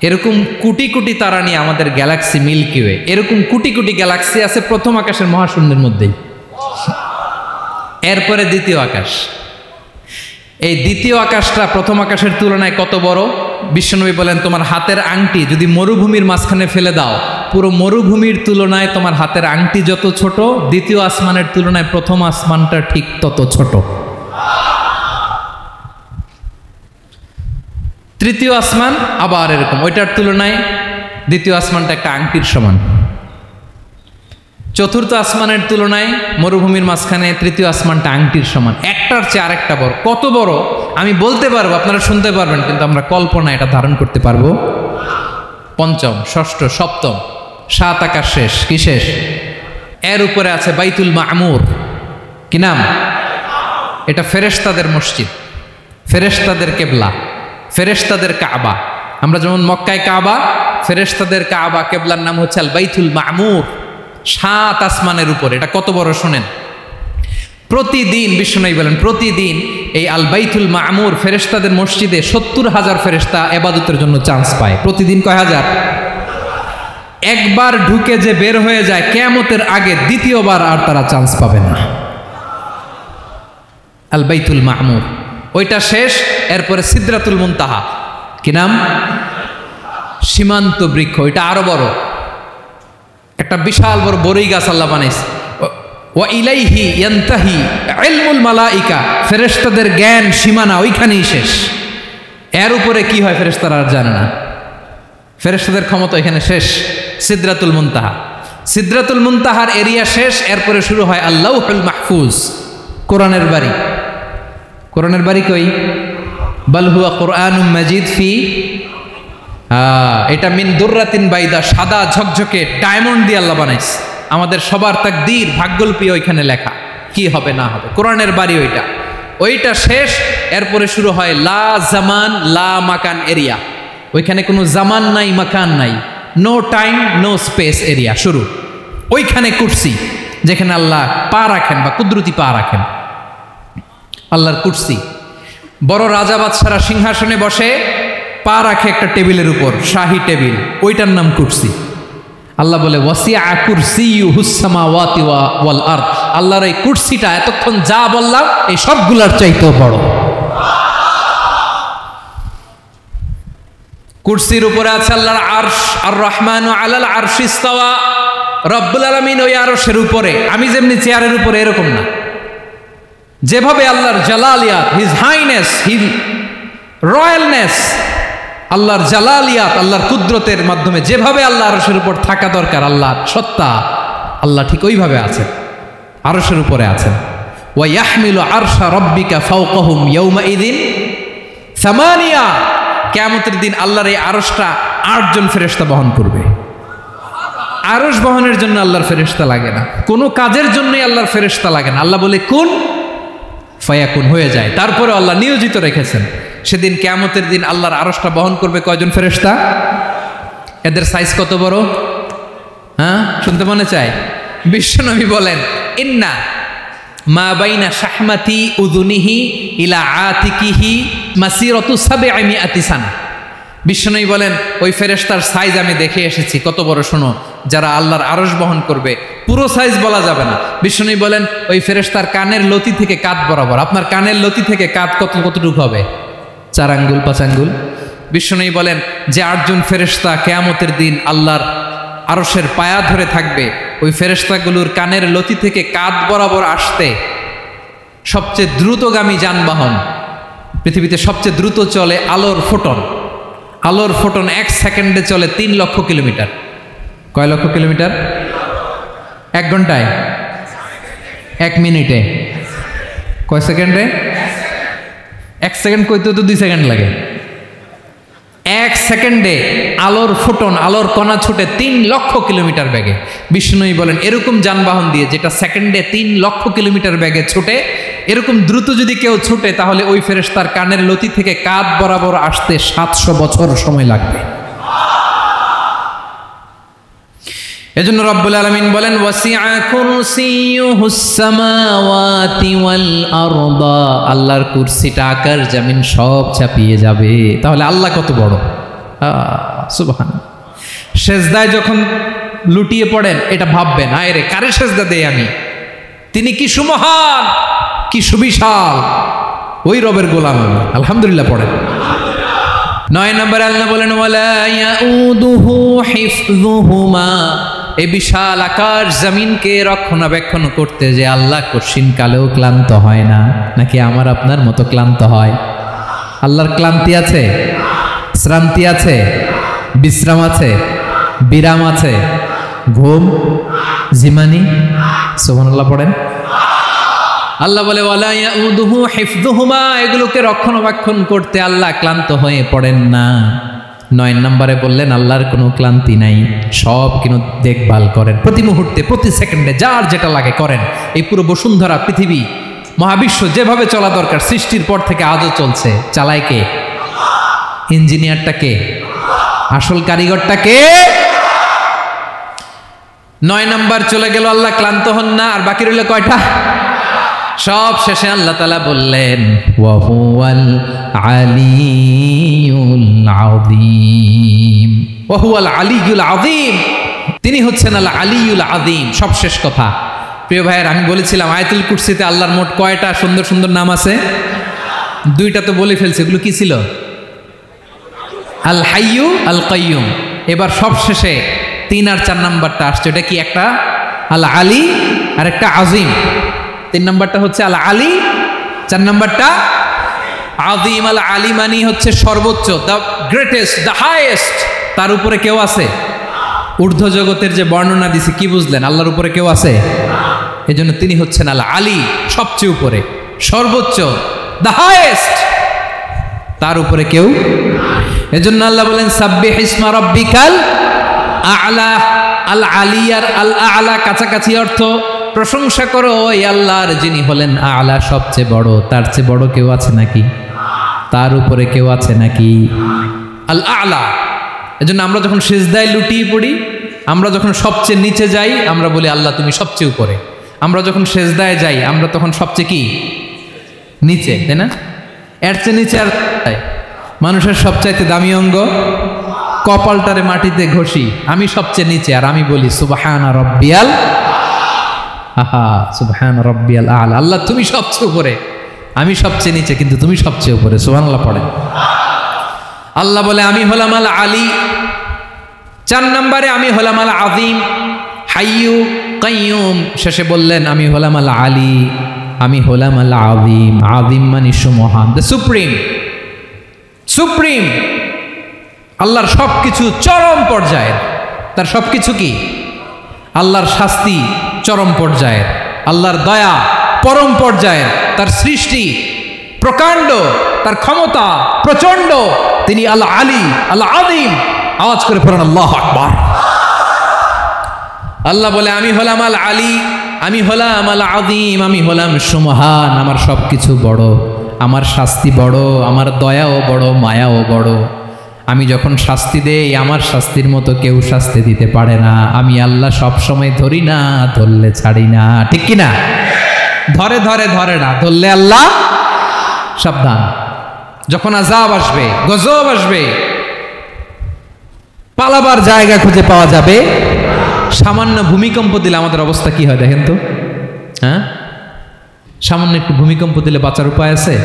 [SPEAKER 1] এরকম কোটি কোটি তারা নিয়ে আমাদের গ্যালাক্সি মিল্কি ওয়ে। এরকম কোটি কোটি গ্যালাক্সি আছে প্রথম আকাশের মহাশূন্যের মধ্যেই। এরপরে দ্বিতীয় আকাশ। এই দ্বিতীয় আকাশটা প্রথম আকাশের তুলনায় কত বড়? বিশ্বনবী বলেন তোমার হাতের আংটি যদি মরুভূমির মাঝখানে ফেলে দাও, পুরো মরুভূমির তুলনায় তোমার হাতের আংটি যত ছোট, দ্বিতীয় আসমানের তুলনায় প্রথম আসমানটা ঠিক তত ছোট। তৃতীয় আসমান আবার এরকম, ওইটার তুলনায় দ্বিতীয় আসমানটা একটা আংটির সমান। চতুর্থ আসমানের তুলনায় মরুভূমির মাঝখানে তৃতীয় আসমানটা আংটির সমান। একটার চেয়ে আরেকটা বড়। কত বড় আমি বলতে পারবো, আপনারা শুনতে পারবেন, কিন্তু আমরা কল্পনা এটা ধারণ করতে পারবো? পঞ্চম, ষষ্ঠ, সপ্তম, 7 আকাশ শেষ। কি শেষ? এর উপরে আছে বাইতুল মামুর। কি নাম? এটা ফেরেশতাদের মসজিদ, ফেরেশতাদের কেবলা, ফেরেশতাদের কাবা। আমরা যেমন মক্কায় কাবা, ফেরেশতাদের কাবা কেবলার নাম হচ্ছে আল বাইতুল মামুর। 7 আসমানের উপরে। এটা কত বড় শোনেন। প্রতিদিন বিশ্বনবী বলেন প্রতিদিন এই আল বাইতুল মামুর ফেরেশতাদের মসজিদে 70,000 ফেরেশতা ইবাদতের জন্য চান্স পায়। প্রতিদিন কয় হাজার? একবার ঢুকে যে বের হয়ে যায় কিয়ামতের আগে দ্বিতীয়বার আর তারা চান্স পাবে না। আল বাইতুল মামুর ওইটা শেষ। এরপরে সিদরাতুল মুনতাহা। কি নাম? সীমান্ত বৃক্ষ। ওইটা আরো বড়, একটা বিশাল বড় বড়ই গাছ আল্লাহ বানাইছে। ওয়া ইলাইহি ইয়ানতাহি ইলমুল মালাইকা। ফেরেশতাদের জ্ঞান সীমানা ওইখানেই শেষ। এর উপরে কি হয় ফেরেশতারা আর জানে না। ফেরেশতাদের ক্ষমতা এখানে শেষ। সিদরাতুল মুনতাহা। সিদরাতুল মুনতাহার এরিয়া শেষ। এরপরে শুরু হয় আল্লাহুল মাহফুজ, কোরআনের বাড়ি। কোরআনের বাড়ি কই? বাল হুয়া কুরআনুম মাজিদ ফি, এটা মিন দুররাতিন বাইদা, সাদা ঝকঝকে ডায়মন্ড দিয়ে আল্লাহ বানাইছে। আমাদের সবার তাকদীর, ভাগ্যলিপি ওইখানে লেখা, কি হবে না হবে। কোরআনের বাড়ি ওইটা। ওইটা শেষ। এরপরে শুরু হয় লা জামান লা মাকান এরিয়া। ওইখানে কোনো জামান নাই, মাকান নাই, no time no space area শুরু। ওইখানে কুরসি, যেখানে আল্লাহ পা রাখেন বা কুদরতি পা রাখেন। আল্লাহর কুরসি। বড় রাজা বাদশারা সিংহাসনে বসে পা রাখে একটা টেবিলের উপর, শাহী টেবিল, ওইটার নাম কুরসি। আল্লাহ বলে ওয়াসিআ কুরসিয়ুহুস সামাওয়াতি ওয়াল আরদ। আল্লাহর এই কুরসিটা এতক্ষণ যা বললাম এই সবগুলার চাইতেও বড়। কুরসির উপরে আছে আল্লাহর আরশ। আর রহমানু আলাল আরশি ইস্তাওয়া। রব্বুল আলামিন ওই আরশের উপরে। আমি যেমনি চেয়ারের উপরে এরকম না। যেভাবে আল্লাহর জালালিয়াত, হিজ হাইনেস, হিজ রয়্যালনেস, আল্লাহর জালালিয়াত, আল্লাহর কুদরতের মাধ্যমে যেভাবে আল্লাহ আরশের উপর থাকা দরকার, আল্লাহর সত্তা, আল্লাহ ঠিক ওইভাবে আছেন, আরশের উপরে আছেন। ওয়া ইয়াহমিলু আরশা রাব্বিকা ফাওকাহুম ইয়াউমাইযিন সামানিয়া। কিয়ামতের দিন আল্লাহর এই আরশটা 8 জন ফেরেশতা বহন করবে। আরশ বহনের জন্য আল্লাহর ফেরেশতা লাগে না, কোনো কাজের জন্যই আল্লাহর ফেরেশতা লাগে না। আল্লাহ বলে কুন ফায়াকুন, হয়ে যায়। তারপরে আল্লাহ নিয়োজিত রেখেছেন। সেদিন কিয়ামতের দিন আল্লাহর আরশটা বহন করবে কয়জন ফেরেশতা? এদের সাইজ কত বড়? হ্যাঁ, শুনতে মনে চায়? বিশ্বনবী বলেন ইন্না মা বাইনা শাহমাতি উযুনিহি ইলা আতিকিহি মাসিরাতু 700 সানা। বিষ্ণুই বলেন ওই ফেরেশতার সাইজ আমি দেখে এসেছি কত বড়, শোনো, যারা আল্লাহর আরশ বহন করবে পুরো সাইজ বলা যাবে না। বিষ্ণুই বলেন ওই ফেরেশতার কানের লতি থেকে কাঁধ বরাবর, আপনার কানের লতি থেকে কাঁধ কতটুকু হবে? 4 আঙ্গুল 5 আঙ্গুল। বিষ্ণুই বলেন যে 8 জন ফেরেশতা কিয়ামতের দিন আল্লাহর আরশের পায়া ধরে থাকবে, ওই ফেরেশতাগুলোর কানের লতি থেকে কাঁধ বরাবর আসতে সবচেয়ে দ্রুতগামী যানবাহন, পৃথিবীতে সবচেয়ে দ্রুত চলে আলোর ফোটন। আলোর ফোটন 1 সেকেন্ডে চলে 3 লক্ষ কিলোমিটার। কয় লক্ষ কিলোমিটার? 1 ঘন্টায়? 1 মিনিটে? কয় সেকেন্ডে? 1 সেকেন্ড কইতে তো 2 সেকেন্ড লাগে। 1 সেকেন্ডে আলোর ফোটন, আলোর কণা ছুটে 3 লক্ষ কিলোমিটার বেগে। বিষ্ণুই বলেন এরকম যানবাহন দিয়ে যেটা সেকেন্ডে 3 লক্ষ কিলোমিটার বেগে ছুটে, এরকম দ্রুত যদি কেউ ছুটে তাহলে ওই ফেরেশতার কানের লতি থেকে কাঁধ বরাবর আসতে 700 বছর সময় লাগবে। এজন্য রব্বুল আলামিন বলেন ওয়াসিআ কুরসিয়ুহুস সামাওয়াতি ওয়াল আরদা, আল্লাহর কুরসিটা আকাশ জমিন সব চাপিয়ে যাবে। তাহলে আল্লাহ কত বড়! সুবহানাল্লাহ। সেজদায় যখন লুটিয়ে পড়েন এটা ভাববেন, আয় রে কারে সেজদা দেই আমি, তিনি কি সুমহান, কি সুবিশাল, ওই রবের গোলাম আমি। আলহামদুলিল্লাহ পড়েন। 9 নম্বরে আল্লাহ বলেন ওয়ালা ইয়াউদুহু হিফযুহুমা, এই বিশাল আকাশ জমিনকে রক্ষণাবেক্ষণ করতে যে আল্লাহ কঠিন কালেও ক্লান্ত হয় না। নাকি আমার আপনার মতো ক্লান্ত হয়? আল্লাহর ক্লান্তি আছে? শ্রান্তি আছে? বিশ্রাম আছে? বিরাম আছে? ঘুম, জিমানি? সুবহানাল্লাহ পড়েন। আল্লাহ বলে ওয়ালা ইয়াউদুহু হিফযুহুমা, এগুলোকে রক্ষণাবেক্ষণ করতে আল্লাহ ক্লান্ত হয়ে পড়েন না। 9 নম্বরে বললেন আল্লাহর কোনো ক্লান্তি নাই, সব কিন্তু দেখভাল করেন, প্রতি মুহূর্তে প্রতি সেকেন্ডে যার যেটা লাগে করেন। এই পুরো বসুন্ধরা, পৃথিবী, মহাবিশ্ব যেভাবে চলা দরকার সৃষ্টির পর থেকে আজও চলছে। চালায় কে? ইঞ্জিনিয়ারটা কে? আসল কারিগরটা কে? 9 নম্বর চলে গেল, আল্লাহ ক্লান্ত হন না। আর বাকি রইল কয়টা? সব শেষে আল্লাহ তাআলা বললেন ওয়া হুয়াল আলিয়ুল আযীম, ওয়া হুয়াল আলিয়ুল আযীম, তিনি হচ্ছেন আল আলিয়ুল আযীম। সব শেষ কথা। প্রিয় ভাইয়ের, আমি বলেছিলাম আয়াতুল কুরসিতে আল্লাহর মোট কয়টা সুন্দর সুন্দর নাম আছে? 2টা তো বলে ফেলছে। এগুলো কি ছিল? আল হাইয়ু, আল কাইয়ুম। এবার সব শেষে 3 আর 4 নাম্বারটা আসছে। এটা কি? একটা আল আলী আর একটা আযীম। 3 নাম্বারটা হচ্ছে আল আলী, 4 নাম্বারটা আযীম। আল আলী মানে হচ্ছে সর্বোচ্চ, দ্য গ্রেটেস্ট, দ্য হাইয়েস্ট। তার উপরে কেউ আছে? ঊর্ধ্ব জগতের যে বর্ণনা দিছে, কি বুঝলেন? আল্লাহর উপরে কেউ আছে? এজন্য তিনি হচ্ছেন আল আলী, সবচেয়ে উপরে, সর্বোচ্চ, দ্য হাইয়েস্ট। তার উপরে কেউ। এজন্য আল্লাহ বলেন সাব্বিহ ইসমা রাব্বিকাল আ'লা। আল আলী আর আল আ'লা কাছাকাছি অর্থ। প্রশংসা করো ওই আল্লাহর যিনি হলেন আ'লা, সবচেয়ে বড়। তার চেয়ে বড় কেউ আছে নাকি? তার উপরে কেউ আছে নাকি? আল আ'লা। এজন্য আমরা যখন সিজদায় লুটিয়ে পড়ি, আমরা যখন সবচেয়ে নিচে যাই, আমরা বলি আল্লাহ তুমি সবচেয়ে উপরে। আমরা যখন সিজদায় যাই, আমরা তখন সবচেয়ে কি? নিচে, তাই না? এর চেয়ে নিচে আর মানুষের সবচাইতে দামি অঙ্গ কপালটারে মাটিতে ঘষি, আমি সবচেয়ে নিচে, আর আমি বলি সুবহানা রাব্বিয়াল আহা, সুবহানা রাব্বিয়াল আ'লা। আল্লাহ তুমি সবচেয়ে উপরে, আমি সবচেয়ে নিচে, কিন্তু তুমি সবচেয়ে উপরে। সুবহানাল্লাহ পড়েন। আল্লাহ বলে আমি হলাম আল আলী। 4 নম্বরে আমি হলাম আল আযীম, হাইয়ু কাইয়ুম। শেষে বললেন আমি হলাম আল আলী, আমি হলাম আল আযীম। আযীম মানে সুমহান, দ্য সুপ্রিম। সুপ্রিম আল্লাহর সবকিছু চরম পর্যায়ের। তার সবকিছু কি? আল্লাহর শাস্তি চরম পর্যায়ের, আল্লাহর দয়া পরম পর্যায়ের, তার সৃষ্টি প্রকাণ্ড, তার ক্ষমতা প্রচন্ড। তিনি আল আলী, আল আযীম। আওয়াজ করে পড়েন আল্লাহু আকবার। আল্লাহ বলে আমি হলাম আল আলী, আমি হলাম আল আযীম, আমি হলাম সুমহান। আমার সবকিছু বড়, আমার শাস্তি বড়, আমার দয়াও বড়, মায়াও বড়। আমি যখন শাস্তি দেই, আমার শাস্তির মতো কেউ শাস্তি দিতে পারে না। আমি আল্লাহ সব সময় ধরি না, ধরলে ছাড়ি না। ঠিক কি না? ধরে ধরে ধরে না, ধরলে আল্লাহ সাবধান। যখন আযাব আসবে, গজব আসবে, পালাবার জায়গা খুঁজে পাওয়া যাবে। সামান্য ভূমিকম্প দিলে আমাদের অবস্থা কি হয় দেখেন তো। হ্যাঁ, সামান্য একটু ভূমিকম্প দিলে বাঁচার উপায় আছে?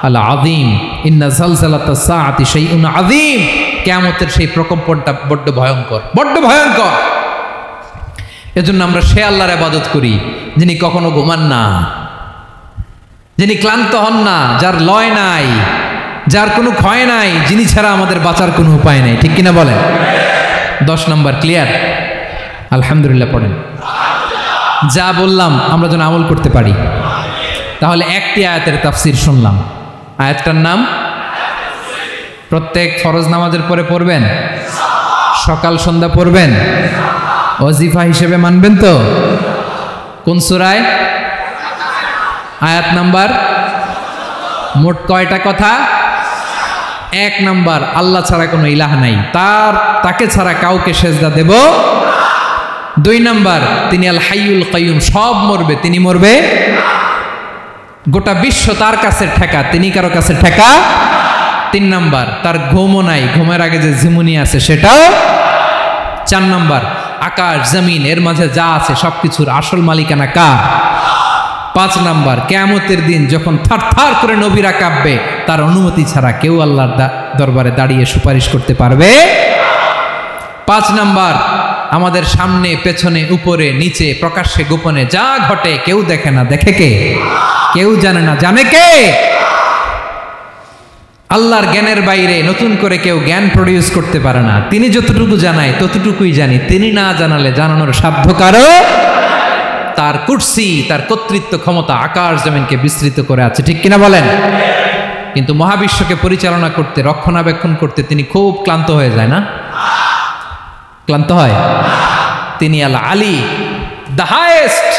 [SPEAKER 1] আল আযীম ইন্না যালযালাতাস সাআতি শাইউন আযীম, কিয়ামতের সেই প্রকম্পনটা বড্ড ভয়ঙ্কর, বড্ড ভয়ঙ্কর। এজন্য আমরা সে আল্লাহর ইবাদত করি যিনি কখনো ঘুমান না, যিনি ক্লান্ত হন না, যার লয় নাই, যার কোনো ক্ষয় নাই, যিনি ছাড়া আমাদের বাঁচার কোনো উপায় নাই। ঠিক কিনা বলেন? 10 নম্বর ক্লিয়ার? আলহামদুলিল্লাহ পড়েন। যা বললাম আমরা যেন আমল করতে পারি। তাহলে একটি আয়াতের তাফসীর শুনলাম, আয়াতটার নাম প্রত্যেক ফরজ নামাজের পরে পড়বেন, সকাল সন্ধ্যা পড়বেন, ওয়াজিফা হিসেবে মানবেন তো? কোন সূরায়? আয়াত নাম্বার? মোট কয়টা কথা? 1 নাম্বার, আল্লাহ ছাড়া কোনো ইলাহ নাই, তাকে ছাড়া কাউকে সেজদা দেব। 2 নাম্বার, তিনি আল হাইয়ুল কাইয়ুম, সব মরবে, তিনি মরবে। গোটা বিশ্ব তার কাছে ঠেকা, তিনি কারো কাছে ঠেকা। 3 নাম্বার, তার ঘুমও নাই, ঘুমের আগে যে ঝিমুনি আছে সেটাও। 4 নাম্বার, আকাশ জমিন এর মাঝে যা আছে সবকিছুর আসল মালিকানা কার? 5 নাম্বার, কিয়ামতের দিন যখন থারথার করে নবীরা কাঁপবে, তার অনুমতি ছাড়া কেউ আল্লাহর দরবারে দাঁড়িয়ে সুপারিশ করতে পারবে। 5 নাম্বার, আমাদের সামনে পেছনে উপরে নিচে প্রকাশ্যে গোপনে যা ঘটে কেউ দেখে না, দেখে কে? কেউ জানে না, জানে কে? আল্লাহর জ্ঞানের বাইরে নতুন করে কেউ জ্ঞান প্রডিউস করতে পারে না। তিনি যতটুকু জানায় ততটুকুই জানি, তিনি না জানালে জানানোর সাধ্য কারো। তার কুরসি, তার কর্তৃত্ব ক্ষমতা আকাশ জমিনকে বিস্তৃত করে আছে। ঠিক কিনা বলেন? কিন্তু মহাবিশ্বকে পরিচালনা করতে, রক্ষণাবেক্ষণ করতে তিনি খুব ক্লান্ত হয়ে যায় না? ক্লান্ত হয়? তিনি আল আলী, দ্য হাইয়েস্ট,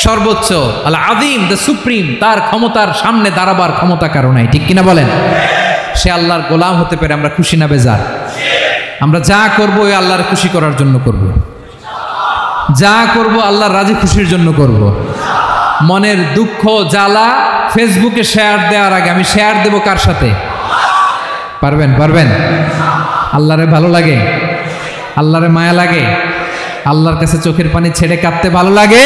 [SPEAKER 1] সর্বোচ্চ, আল আযীম, দ্য সুপ্রিম, তার ক্ষমতার সামনে দাঁড়াবার ক্ষমতা কারো নাই। ঠিক কিনা বলেন? সে আল্লাহর গোলাম হতে পেরে আমরা খুশি না বেজার? আমরা যা করবো ওই আল্লাহর খুশি করার জন্য করব, যা করব আল্লাহর রাজি খুশির জন্য করব। মনের দুঃখ জ্বালা ফেসবুকে শেয়ার দেওয়ার আগে আমি শেয়ার দেব কার সাথে? পারবেন? পারবেন? আল্লাহরে ভালো লাগে, আল্লাহরে মায়া লাগে, আল্লাহর কাছে চোখের পানি ছেড়ে কাঁদতে ভালো লাগে।